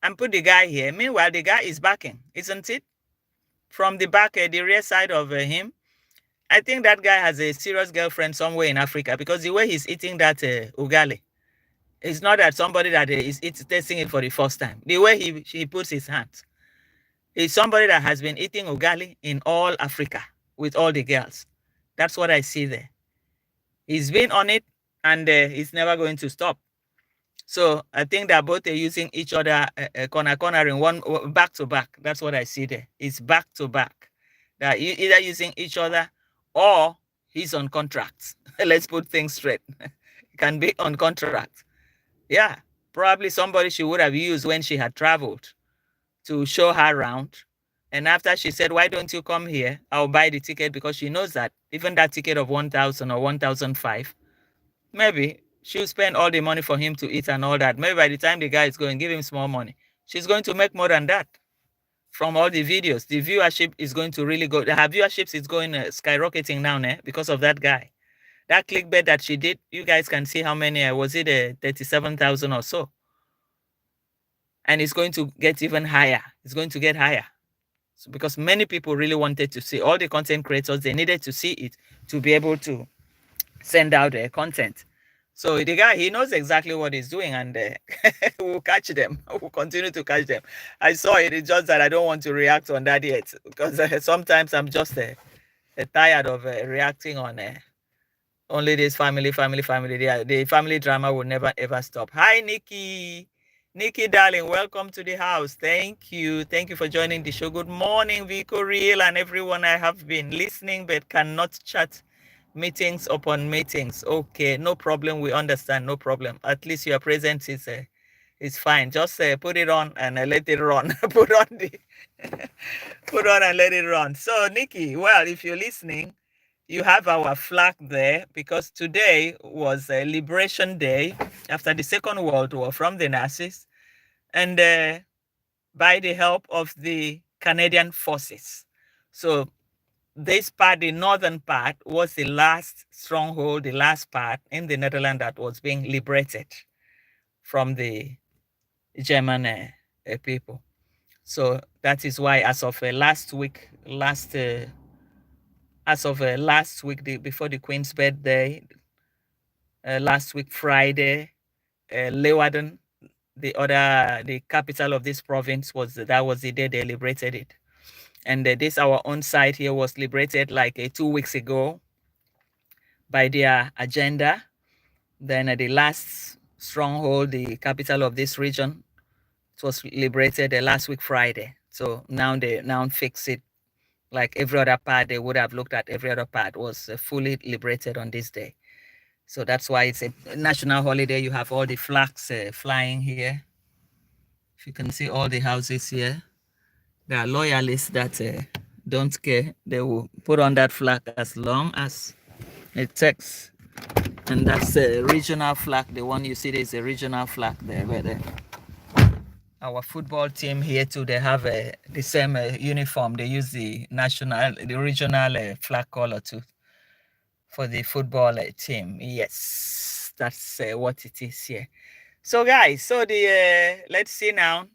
and put the guy here. Meanwhile, the guy is backing, isn't it? From the back, the rear side of him. I think that guy has a serious girlfriend somewhere in Africa, because the way he's eating that ugali, it's not that somebody that is tasting it for the first time. The way he puts his hands, is somebody that has been eating ugali in all Africa with all the girls. That's what I see there. He's been on it, and he's never going to stop. So I think that both are using each other cornering one back to back. That's what I see there. It's back to back. That either using each other or he's on contracts. Let's put things straight. He can be on contract. Yeah, probably somebody she would have used when she had traveled to show her around. And after she said, why don't you come here? I'll buy the ticket, because she knows that even that ticket of 1,000 or 1,005, maybe she'll spend all the money for him to eat and all that. Maybe by the time the guy is going, give him small money. She's going to make more than that from all the videos. The viewership is going to really go. Her viewership is going skyrocketing now because of that guy. That clickbait that she did, you guys can see how many, was it 37,000 or so? And it's going to get even higher. It's going to get higher. So because many people really wanted to see, all the content creators, they needed to see it to be able to send out their content. So the guy, he knows exactly what he's doing, and we'll catch them. We'll continue to catch them. I saw it. It's just that I don't want to react on that yet, because sometimes I'm just tired of reacting on only this family. The family drama will never, ever stop. Hi, Nikki. Nikki, darling, welcome to the house. Thank you. Thank you for joining the show. Good morning, Vico Real and everyone. I have been listening but cannot chat. Meetings upon meetings. Okay, no problem. We understand. No problem. At least your presence is fine. Just put it on and let it run. put on and let it run. So, Nikki, well, if you're listening, you have our flag there, because today was a Liberation Day after the Second World War from the Nazis, and by the help of the Canadian forces. So this part, the northern part, was the last stronghold, the last part in the Netherlands that was being liberated from the German people. So that is why, as of last week, before the Queen's birthday, last week Friday, Leeuwarden, the capital of this province, was the day they liberated it. And this, our own side here, was liberated like 2 weeks ago by their agenda. Then the last stronghold, the capital of this region, it was liberated last week Friday. So now they fix it. Like every other part, they would have looked at every other part, was fully liberated on this day. So that's why it's a national holiday. You have all the flags flying here. If you can see all the houses here, There are loyalists that don't care. They will put on that flag as long as it takes. And that's a regional flag. The one you see there is a regional flag there. But our football team here too, they have the same uniform. They use the regional flag color too for the football team. Yes, that's what it is here. So guys, so the let's see now.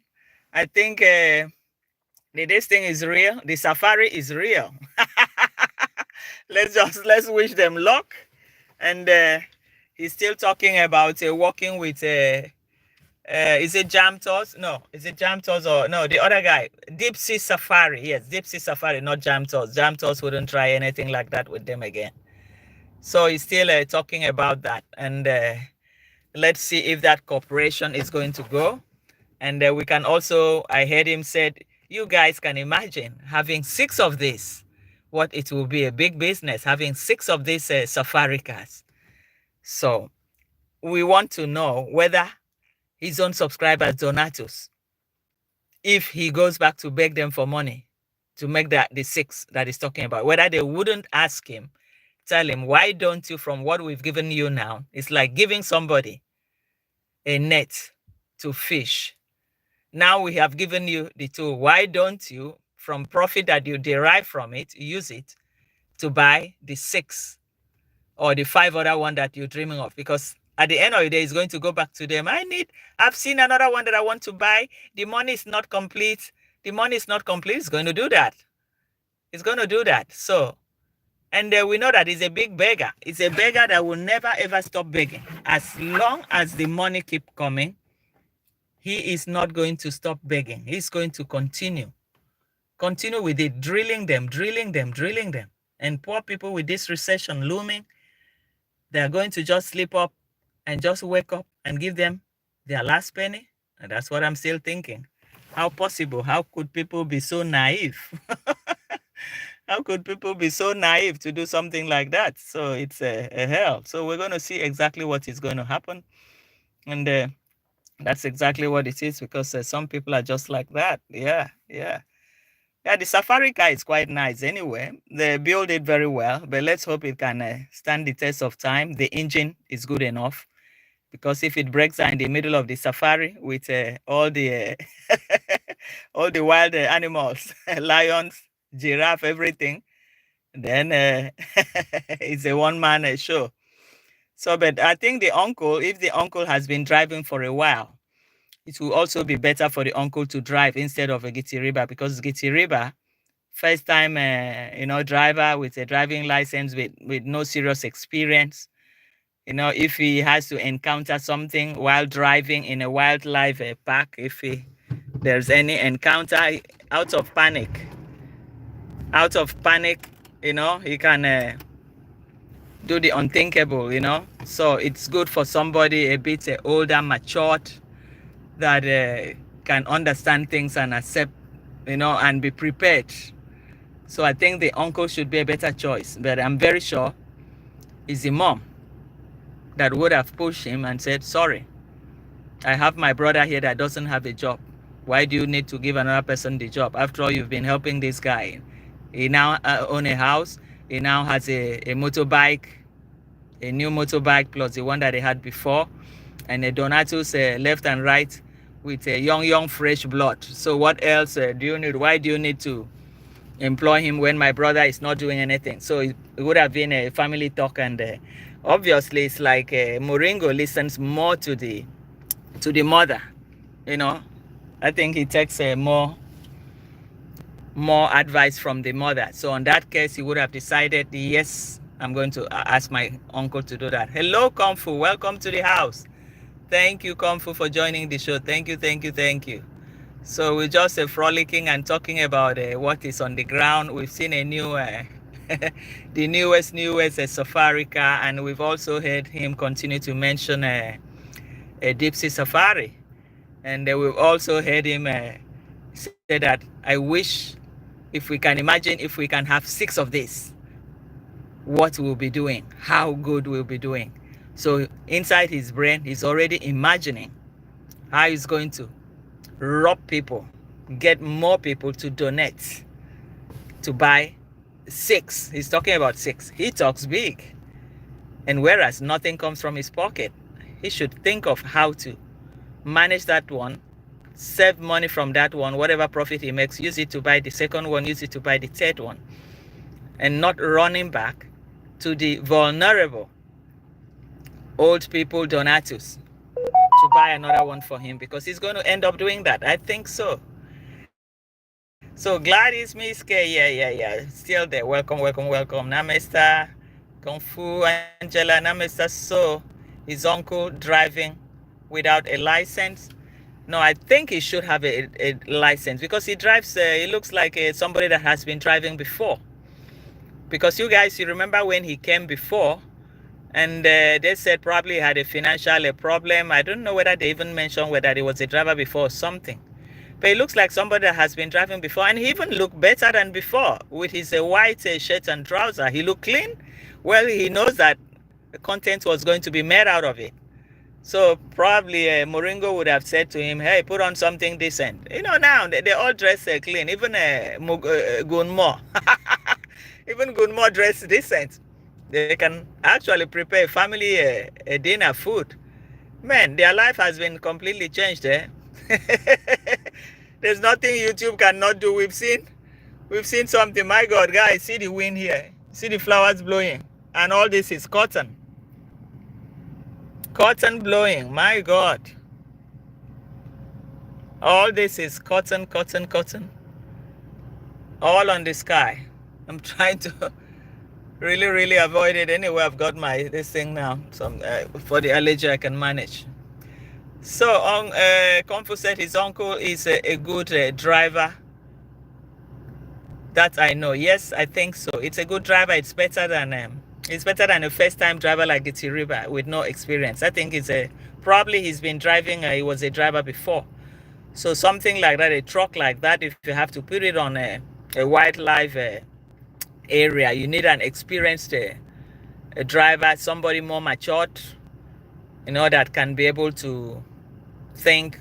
I think this thing is real. The safari is real. Let's wish them luck. And he's still talking about working with is it Jamtos? No, is it Jamtos or no? The other guy, Deep Sea Safari. Yes, Deep Sea Safari, not Jamtos. Jamtos wouldn't try anything like that with them again. So he's still talking about that, and let's see if that cooperation is going to go. And we can also, I heard him said, you guys can imagine having 6 of these. What it will be a big business having 6 of these safari cars. So we want to know whether his own subscribers, Donatus, if he goes back to beg them for money to make that the 6 that he's talking about, whether they wouldn't ask him, tell him, why don't you, from what we've given you now, it's like giving somebody a net to fish. Now we have given you the tool. Why don't you, from profit that you derive from it, use it to buy the 6 or the 5 other one that you're dreaming of? Because at the end of the day, it's going to go back to them. I've seen another one that I want to buy. The money is not complete. The money is not complete. It's going to do that. It's going to do that. So, and we know that he's a big beggar. It's a beggar that will never, ever stop begging. As long as the money keep coming, he is not going to stop begging. He's going to continue with it, drilling them. And poor people with this recession looming, they're going to just slip up and just wake up and give them their last penny. And that's what I'm still thinking. How possible? How could people be so naive? How could people be so naive to do something like that? So it's a hell. So we're going to see exactly what is going to happen. And that's exactly what it is, because some people are just like that. Yeah, the safari car is quite nice anyway. They build it very well, but let's hope it can stand the test of time. The engine is good enough, because if it breaks down in the middle of the safari with all the all the wild animals, lions, giraffe, everything, then it's a one-man show. So, but I think the uncle, if the uncle has been driving for a while, it will also be better for the uncle to drive instead of a Gitiriba, because Gitiriba, first time, driver with a driving license with no serious experience. If he has to encounter something while driving in a wildlife park, if there's any encounter, out of panic, he can do the unthinkable, So it's good for somebody a bit older, matured, that can understand things and accept, and be prepared. So I think the uncle should be a better choice. But I'm very sure it's the mom that would have pushed him and said, sorry, I have my brother here that doesn't have a job. Why do you need to give another person the job? After all, you've been helping this guy. He now owns a house. He now has a motorbike, a new motorbike plus the one that he had before. And Donatus left and right with a young, fresh blood. So what else do you need? Why do you need to employ him when my brother is not doing anything? So it would have been a family talk, and obviously it's like Moringo listens more to the mother. I think he takes more advice from the mother. So in that case, he would have decided, yes, I'm going to ask my uncle to do that. Hello, Kung Fu. Welcome to the house. Thank you, Kung Fu, for joining the show. Thank you. So we're just frolicking and talking about what is on the ground. We've seen a new, the newest safari car, and we've also heard him continue to mention a Deep Sea Safari. And we've also heard him say that, I wish, if we can imagine, if we can have 6 of these, what we'll be doing, how good we'll be doing. So inside his brain, he's already imagining how he's going to rob people get more people to donate to buy 6. He's talking about 6. He talks big. And whereas nothing comes from his pocket, he should think of how to manage that one, save money from that one, whatever profit he makes, use it to buy the second one, use it to buy the third one, and not running back to the vulnerable old people donatus to buy another one for him, because he's going to end up doing that. I think so. So Gladys Miske, yeah. Still there. Welcome. Namesta, Kung Fu, Angela, Namesta. So his uncle driving without a license. No, I think he should have a license, because he drives, he looks like somebody that has been driving before. Because you guys, you remember when he came before, and they said probably he had a financial problem. I don't know whether they even mentioned whether he was a driver before or something. But he looks like somebody that has been driving before, and he even looked better than before with his white shirt and trouser. He looked clean. Well, he knows that the content was going to be made out of it. So probably Moringo would have said to him, hey, put on something decent. You know, now they all dress clean. Even Gunmo. Even Gunmo dress decent. They can actually prepare family a dinner food. Man, their life has been completely changed. There's nothing YouTube cannot do. We've seen something. My God, guys, see the wind here. See the flowers blowing. And all this is cotton. Cotton blowing. My God. All this is cotton. All on the sky. I'm trying to really avoid it. Anyway, I've got this thing now. So for the allergy I can manage. So Kung-Fu said his uncle is a good driver. That I know. Yes, I think so. It's a good driver. It's better than a first-time driver like Gitiriba with no experience. I think probably he's been driving. He was a driver before. So something like that, a truck like that, if you have to put it on a wildlife area, you need an experienced driver, somebody more matured, that can be able to think,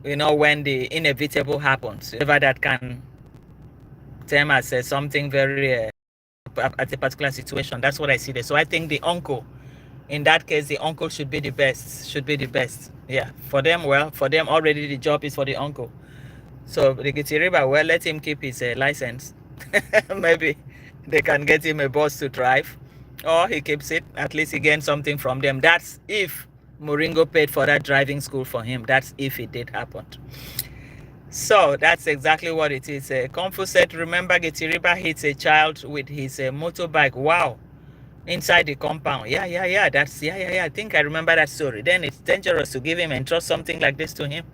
when the inevitable happens, whatever that can term as something very at a particular situation. That's what I see there. So I think the uncle, in that case, the uncle should be the best. Yeah, for them already the job is for the uncle. So the Gitiriba, well, let him keep his license. Maybe they can get him a bus to drive, or he keeps it. At least he gains something from them. That's if Moringo paid for that driving school for him. That's if it did happen. So that's exactly what it is. Kung Fu said, remember Gitiriba hits a child with his motorbike. Wow. Inside the compound. Yeah. I think I remember that story. Then it's dangerous to give him and trust something like this to him.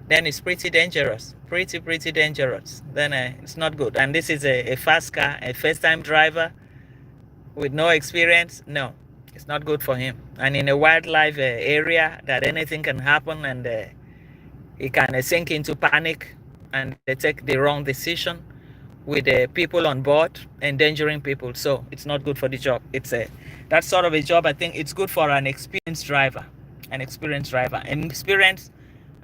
Then it's pretty dangerous. Pretty dangerous. Then it's not good. And this is a fast car, a first-time driver with no experience. No, it's not good for him. And in a wildlife area that anything can happen, and he can sink into panic and they take the wrong decision with people on board, endangering people. So it's not good for the job. It's that sort of a job. I think it's good for an experienced driver,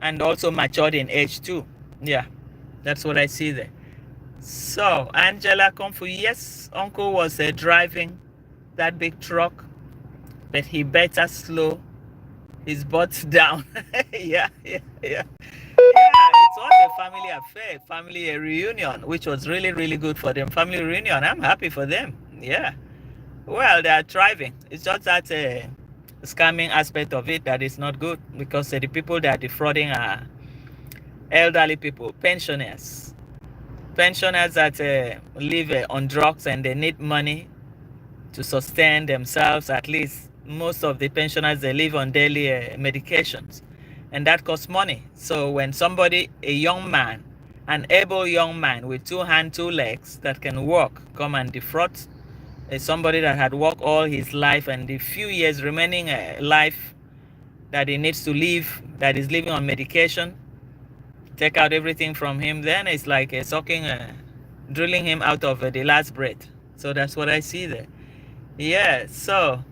and also matured in age too. Yeah, that's what I see there. So Angela Kung Fu, yes, uncle was driving that big truck, but he better slow his butt down. yeah. It was a family affair, family reunion, which was really good for them. Family reunion, I'm happy for them. Yeah, well, they are thriving. It's just that scamming aspect of it that is not good, because the people that are defrauding are elderly people, pensioners that live on drugs, and they need money to sustain themselves. At least most of the pensioners, they live on daily medications, and that costs money. So when somebody, an able young man with 2 hands, 2 legs that can walk, come and defraud somebody that had worked all his life, and the few years remaining life that he needs to live, that is living on medication, take out everything from him, then it's like drilling him out of the last breath. So that's what I see there. Yeah, so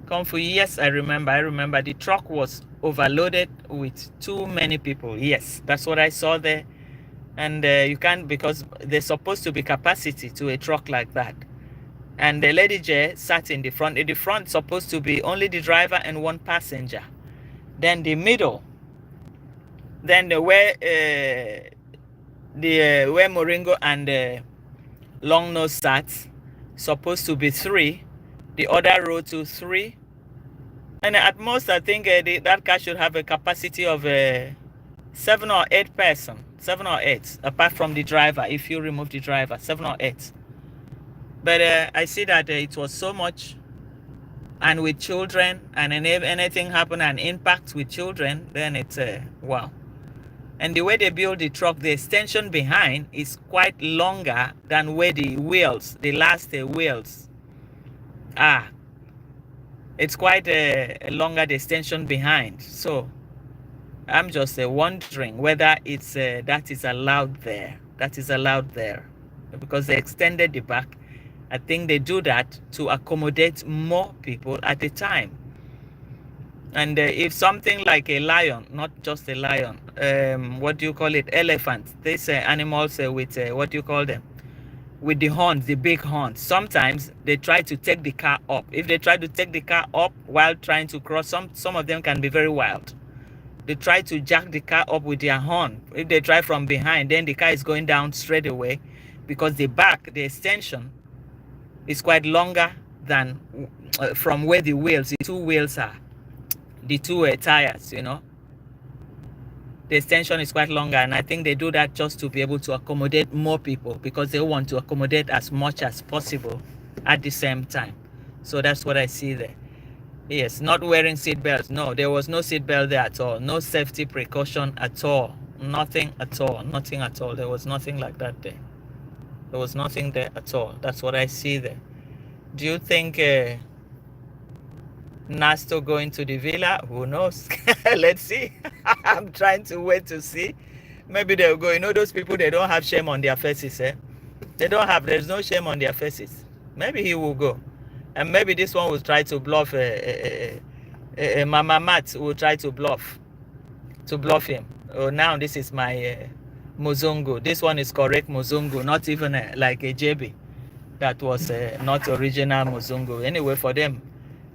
Kung Fu, yes, I remember the truck was overloaded with too many people. Yes, that's what I saw there. And you can't, because there's supposed to be capacity to a truck like that. And the lady J sat in the front. In the front, supposed to be only the driver and one passenger. Then the middle, then where Moringo and Long Nose sat, supposed to be 3. The other row to 3. And at most, I think that car should have a capacity of 7 or 8 person. 7 or 8, apart from the driver. If you remove the driver, 7 or 8. But I see that it was so much, and with children, and if anything happen and impact with children, then it's wow. And the way they build the truck, the extension behind is quite longer than where the wheels, the last wheels are. It's quite a longer the extension behind. So I'm just wondering whether it's that is allowed there. That is allowed there, because they extended the back. I think they do that to accommodate more people at a time. And if something like a lion, not just a lion, what do you call it? Elephant. These animals with what do you call them? With the horns, the big horns. Sometimes they try to take the car up. If they try to take the car up while trying to cross, some of them can be very wild. They try to jack the car up with their horn. If they try from behind, then the car is going down straight away, because the back, the extension, is quite longer than from where the wheels, the 2 wheels are, the 2 tires, you know. The extension is quite longer, and I think they do that just to be able to accommodate more people, because they want to accommodate as much as possible at the same time. So that's what I see there. Yes, not wearing seat belts. No, there was no seat belt there at all. No safety precaution at all. Nothing at all. Nothing at all. There was nothing like that there. There was nothing there at all. That's what I see there. Do you think Nasto going to the villa? Who knows? Let's see. I'm trying to wait to see. Maybe they'll go. You know, those people, they don't have shame on their faces. They don't have. There's no shame on their faces. Maybe he will go. And maybe this one will try to bluff. Mama Matt will try to bluff him. Oh, now this is my Muzungu. This one is correct Muzungu, not even like a JB. That was not original Muzungu. Anyway, for them,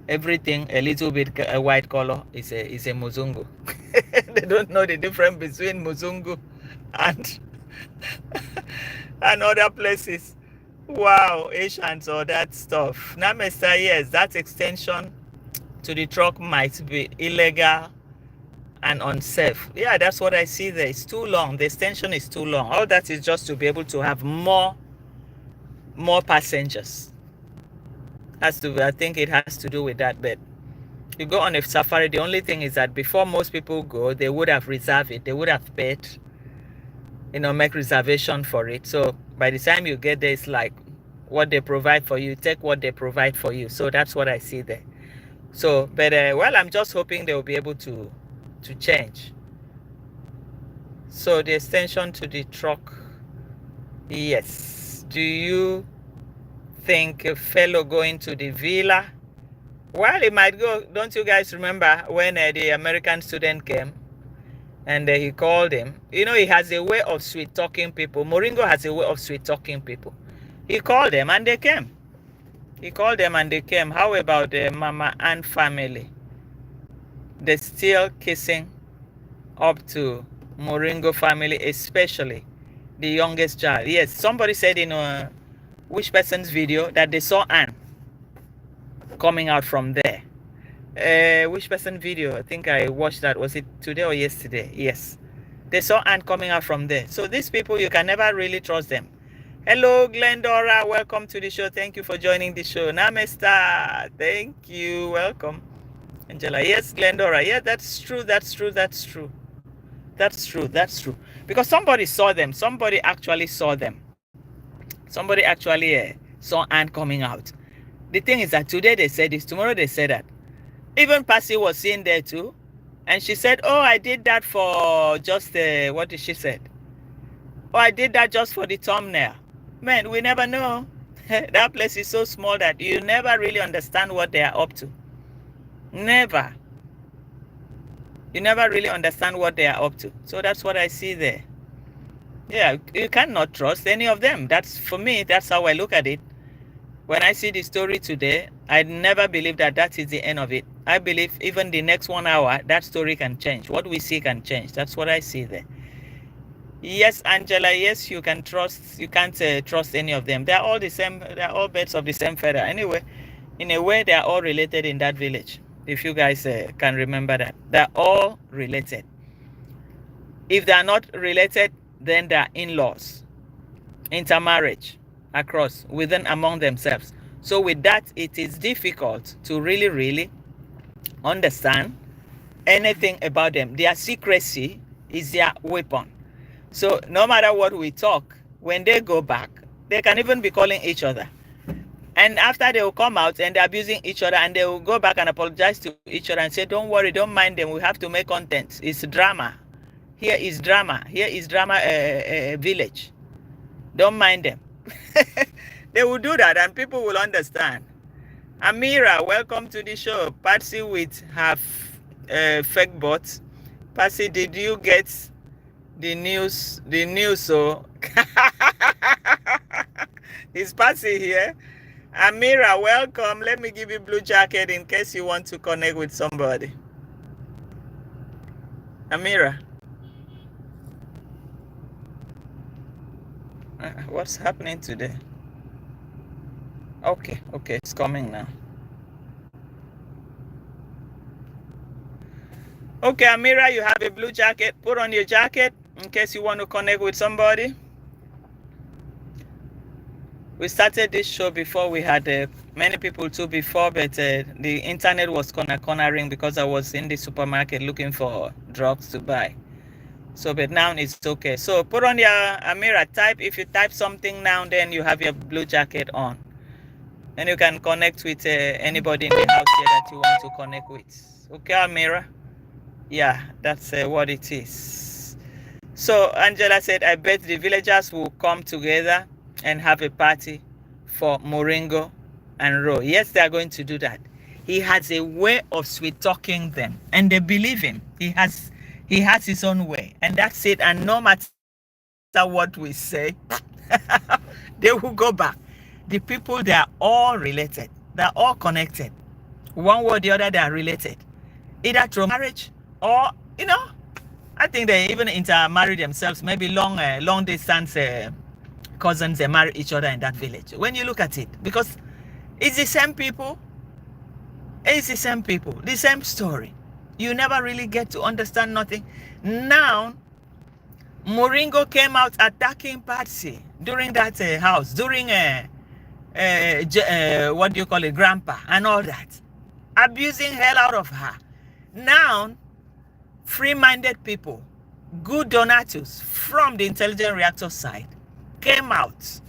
everything a little bit a white color is a Muzungu. They don't know the difference between Muzungu and and other places. Wow, Asians or that stuff. Now, Mr. Yes, that extension to the truck might be illegal and unsafe. Yeah, that's what I see there. It's too long. The extension is too long. All that is just to be able to have more passengers. Has to be, I think it has to do with that. But you go on a safari, the only thing is that before most people go, they would have reserved it. They would have paid, you know, make reservation for it. So by the time you get there, it's like what they provide for you. Take what they provide for you. So that's what I see there. So, but well, I'm just hoping they will be able to change. So the extension to the truck, yes. Do you think a fellow going to the villa? Well, it might go. Don't you guys remember when the American student came and he called him? You know, he has a way of sweet talking people. Moringo has a way of sweet talking people. He called them and they came. He called them and they came. How about the Mama and family? They're still kissing up to Moringo family, especially the youngest child. Yes, somebody said in which person's video that they saw Anne coming out from there. Which person video? I think I watched that. Was it today or yesterday? Yes. They saw Anne coming out from there. So these people, you can never really trust them. Hello, Glendora. Welcome to the show. Thank you for joining the show. Namaste. Thank you. Welcome. Angela. Yes, Glendora. Yeah, that's true. That's true. That's true. That's true. That's true. Because somebody saw them. Somebody actually saw them. Somebody actually saw Anne coming out. The thing is that today they said this, tomorrow they said that. Even Passy was seen there too. And she said, oh, I did that for just, what did she say? Oh, I did that just for the thumbnail. Man, we never know. That place is so small that you never really understand what they are up to. Never. You never really understand what they are up to. So that's what I see there. Yeah, you cannot trust any of them. That's, for me, that's how I look at it. When I see the story today, I never believe that that is the end of it. I believe even the next 1 hour, that story can change. What we see can change. That's what I see there. Yes, Angela, yes, you can trust. You can't trust any of them. They're all the same. They're all birds of the same feather. Anyway, in a way, they are all related in that village. If you guys can remember that. They're all related. If they are not related, then they're in-laws, intermarriage across, within, among themselves. So with that, it is difficult to really understand anything about them. Their secrecy is their weapon. So no matter what we talk, when they go back, they can even be calling each other. And after they will come out and they're abusing each other, and they will go back and apologize to each other and say, don't worry, don't mind them. We have to make content. It's drama. Here is drama. Here is drama village. Don't mind them. They will do that and people will understand. Amira, welcome to the show. Patsy with her fake bot. Patsy, did you get the news? The news, so is Patsy here? Amira, welcome. Let me give you blue jacket in case you want to connect with somebody. Amira. What's happening today? Okay, it's coming now. Okay, Amira, you have a blue jacket. Put on your jacket in case you want to connect with somebody. We started this show before. We had many people too before, but the internet was cornering because I was in the supermarket looking for drugs to buy. So, but now it's okay. So put on your Amira, type. If you type something now, then you have your blue jacket on. And you can connect with anybody in the house here that you want to connect with. Okay, Amira? Yeah, that's what it is. So Angela said, I bet the villagers will come together and have a party for Moringo and Ro. Yes, they are going to do that. He has a way of sweet talking them, and they believe him. He has his own way, and that's it. And no matter what we say, they will go back. The people, they are all related. They're all connected. One way or the other, they are related. Either through marriage or, I think they even intermarry themselves. Maybe long distance cousins, they marry each other in that village. When you look at it, because it's the same people. It's the same people, the same story. You never really get to understand nothing. Now, Moringo came out attacking Patsy during that house, during what do you call it, grandpa and all that, abusing hell out of her. Now, free-minded people, good Donatus from the intelligent reactor side came out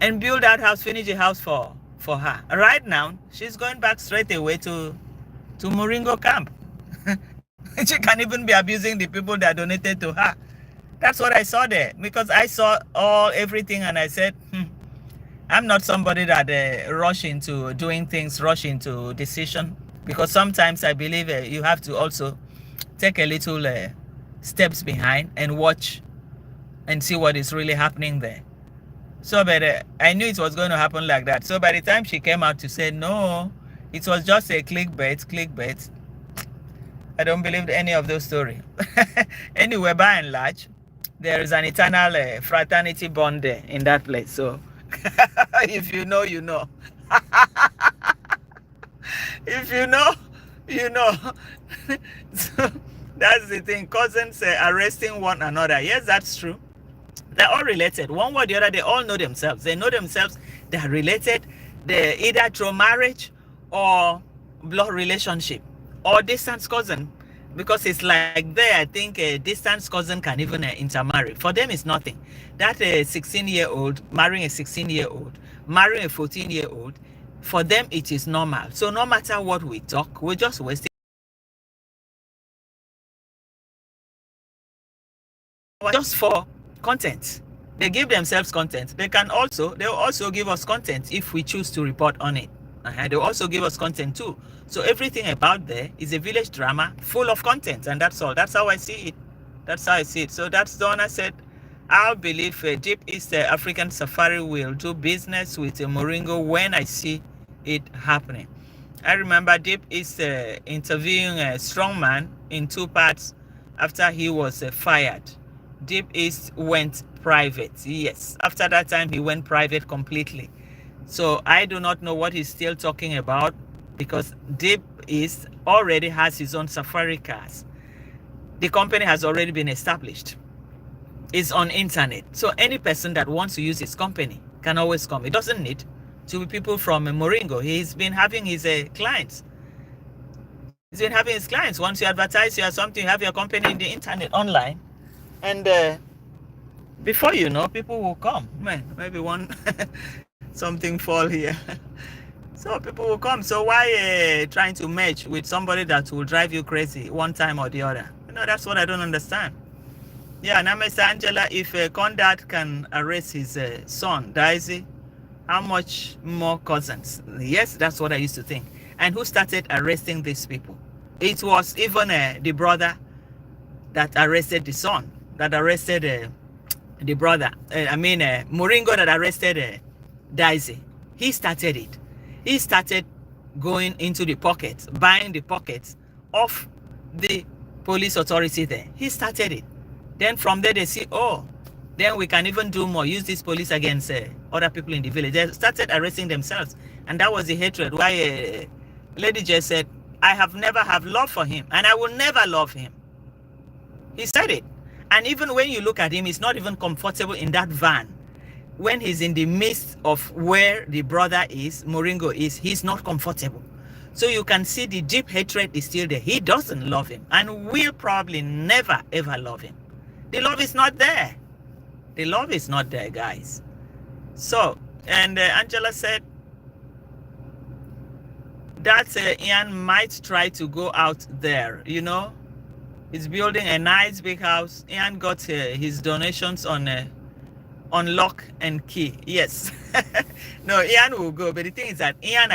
and built that house, finished the house for her. Right now, she's going back straight away to Moringo camp. She can even be abusing the people that donated to her. That's what I saw there, because I saw everything and I said, I'm not somebody that rush into doing things, rush into decision, because sometimes I believe you have to also take a little steps behind and watch and see what is really happening there. So, but I knew it was going to happen like that. So by the time she came out to say, no, it was just a clickbait, I don't believe any of those stories. Anyway, by and large, there is an eternal fraternity bond there in that place. So if you know, you know. If you know, you know. So that's the thing. Cousins arresting one another. Yes, that's true. They're all related. One way or the other, they all know themselves. They know themselves. They're related. They're either through marriage or blood relationship or distance cousin. Because it's like there, I think a distance cousin can even intermarry. For them, it's nothing. That 16-year-old marrying a 16-year-old, marrying a 14-year-old, for them, it is normal. So no matter what we talk, we're just wasting. Just for content. They give themselves content. They'll also give us content if we choose to report on it. And they also give us content too. So everything about there is a village drama full of content, and that's all. That's how I see it. That's how I see it. So that's Donna said, I believe Deep East African Safari will do business with Moringo when I see it happening. I remember Deep East interviewing a strongman in 2 parts after he was fired. Deep East went private. Yes, after that time he went private completely. So I do not know what he's still talking about, because Deep East already has his own safari cars. The company has already been established. It's on internet. So any person that wants to use his company can always come. It doesn't need to be people from Moringo. He's been having his clients. He's been having his clients. Once you advertise, you have something, you have your company in the internet online. And before you know, people will come. Man, maybe one something fall here. So people will come. So why trying to match with somebody that will drive you crazy one time or the other? You know, that's what I don't understand. Yeah, now Mr. Angela, if Condat can arrest his son, Daisy, how much more cousins? Yes, that's what I used to think. And who started arresting these people? It was even the brother that arrested the son, that arrested the brother. Moringo that arrested Daisy. He started it. He started going into the pockets, buying the pockets of the police authority there. He started it. Then from there they see, oh, then we can even do more, use this police against other people in the village. They started arresting themselves. And that was the hatred. Why Lady J said, I have never have love for him, and I will never love him. He said it. And even when you look at him, he's not even comfortable in that van. When he's in the midst of where the brother is, Moringo is, he's not comfortable. So you can see the deep hatred is still there. He doesn't love him and will probably never ever love him. The love is not there. The love is not there, guys. So, and Angela said that Ian might try to go out there, you know. He's building a nice big house. Ian got his donations on lock and key. Yes. No, Ian will go. But the thing is that Ian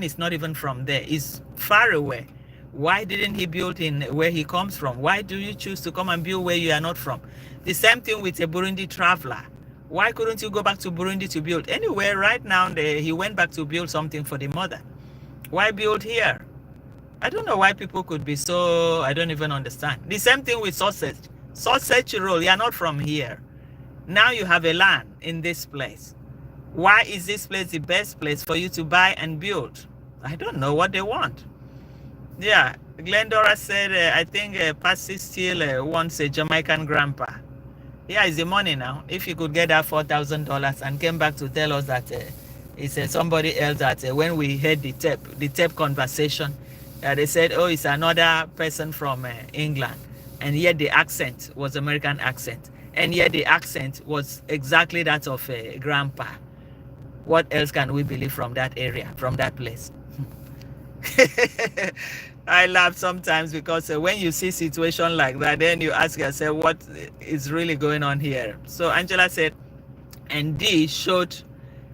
is not even from there. He's far away. Why didn't he build in where he comes from? Why do you choose to come and build where you are not from? The same thing with a Burundi traveler. Why couldn't you go back to Burundi to build? Anyway, right now, he went back to build something for the mother. Why build here? I don't know why people could be so, I don't even understand. The same thing with sausage. Sausage roll, you are not from here. Now you have a land in this place. Why is this place the best place for you to buy and build? I don't know what they want. Yeah, Glendora said, I think Passy still wants a Jamaican grandpa. Yeah, it's the money now. If you could get that $4,000 and came back to tell us that it's somebody else that when we heard the tape conversation, they said, oh, it's another person from England. And yet the accent was American accent. And yet the accent was exactly that of a grandpa. What else can we believe from that area, from that place? I laugh sometimes because when you see situation like that, then you ask yourself what is really going on here. So Angela said, and Dee showed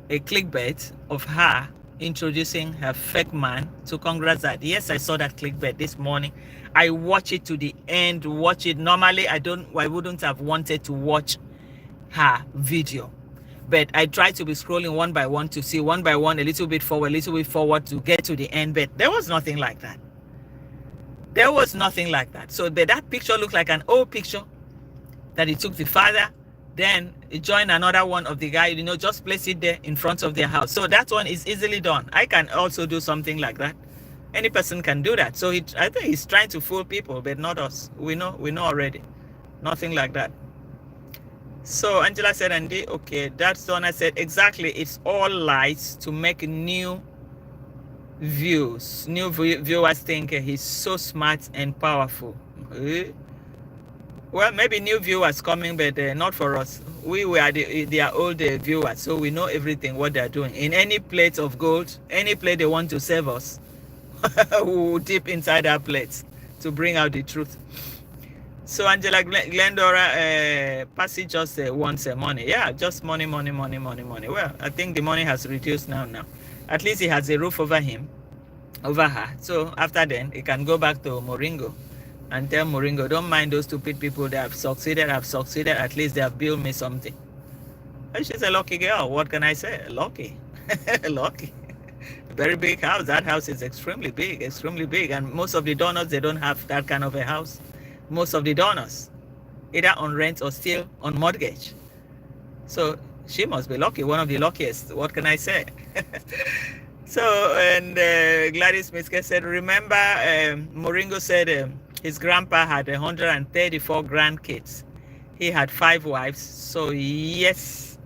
a clickbait of her introducing her fake man to Congrats. Yes, I saw that clickbait this morning. I watch it to the end, watch it. Normally, I wouldn't have wanted to watch her video. But I tried to be scrolling one by one to see one by one, a little bit forward to get to the end. But there was nothing like that. There was nothing like that. So that picture looked like an old picture that he took the father. Then he joined another one of the guy, you know, just place it there in front of their house. So that one is easily done. I can also do something like that. Any person can do that. So I think he's trying to fool people, but not us. We know already. Nothing like that. So Angela said, Andy, okay, that's done. I said, exactly. It's all lies to make new views. New viewers think he's so smart and powerful. Well, maybe new viewers coming, but not for us. We were their old viewers, so we know everything, what they're doing. In any plate of gold, any plate they want to serve us, we will dip inside our plates to bring out the truth. So Angela Glendora, Passy just wants money. Yeah, just money. Well, I think the money has reduced now. At least he has a roof over him, over her. So after then, he can go back to Moringo and tell Moringo, don't mind those stupid people that have succeeded. At least they have built me something. And she's a lucky girl. What can I say? Lucky. Lucky. Very big house. That house is extremely big. And most of the donors, they don't have that kind of a house. Most of the donors, either on rent or still on mortgage. So she must be lucky, one of the luckiest. What can I say? So, and Gladys Miske said, remember, Moringo said his grandpa had 134 grandkids. He had 5 wives. So yes,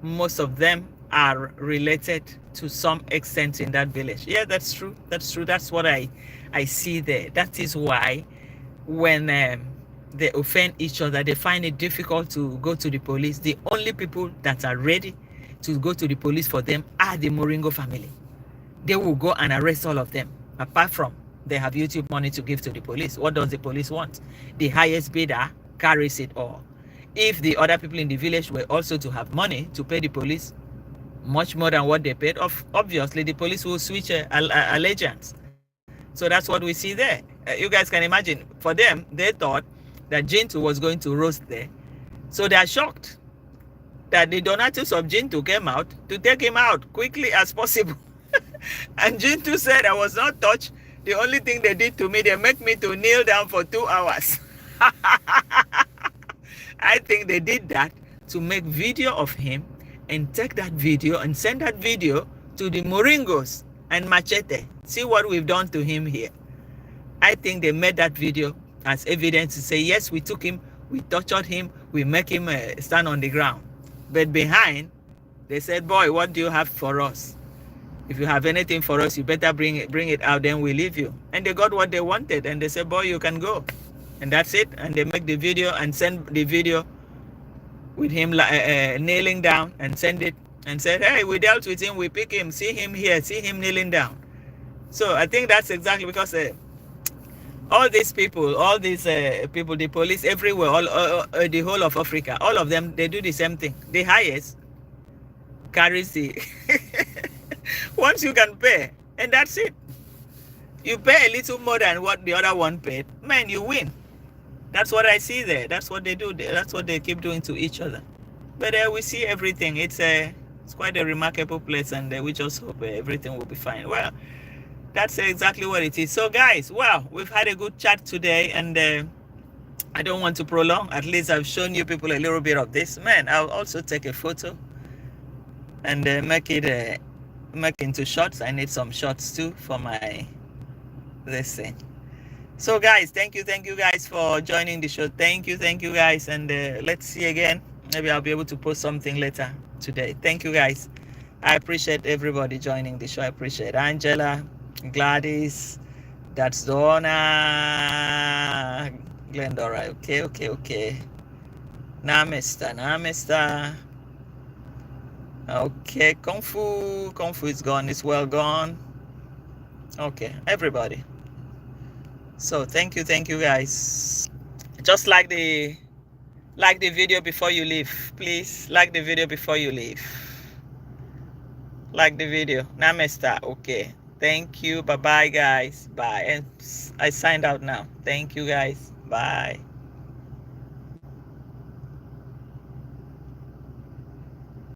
most of them are related to some extent in that village. Yeah, that's true. That's what I see there. That is why when they offend each other, they find it difficult to go to the police. The only people that are ready to go to the police for them are the Moringo family. They will go and arrest all of them. Apart from they have YouTube money to give to the police. What does the police want? The highest bidder carries it all. If the other people in the village were also to have money to pay the police much more than what they paid, obviously the police will switch allegiance. So that's what we see there. You guys can imagine, for them, they thought that Jintu was going to roast there. So they are shocked that the Donatus of Jintu came out to take him out quickly as possible. And Jintu said, I was not touched. The only thing they did to me, they make me to kneel down for 2 hours. I think they did that to make video of him and take that video and send that video to the Moringos and Machete. See what we've done to him here. I think they made that video as evidence to say, yes, we took him, we tortured him, we make him stand on the ground. But behind, they said, boy, what do you have for us? If you have anything for us, you better bring it out, then we leave you. And they got what they wanted, and they said, boy, you can go. And that's it. And they make the video and send the video with him kneeling down and send it and said, hey, we dealt with him, we pick him, see him here, see him kneeling down. So I think that's exactly because all these people, the police everywhere, the whole of Africa, all of them, they do the same thing. The highest carries the... Once you can pay, and that's it. You pay a little more than what the other one paid, man, you win. That's what I see there. That's what they do. That's what they keep doing to each other. But we see everything. It's quite a remarkable place, and we just hope everything will be fine. Well, that's exactly what it is. So guys, well, we've had a good chat today, and I don't want to prolong. At least I've shown you people a little bit of this. Man, I'll also take a photo and make into shots. I need some shots too for my this thing. So guys, thank you guys for joining the show. Thank you guys, and let's see again. Maybe I'll be able to post something later today. Thank you guys. I appreciate everybody joining the show. I appreciate Angela, Gladys, that's Donna, Glendora. Okay. Namista. Okay, Kung Fu is gone. It's well gone. Okay, everybody. So thank you guys. Just like the video before you leave, please. Like the video before you leave. Like the video. Namaste. Okay. Thank you. Bye guys. Bye. And I signed out now. Thank you guys. Bye.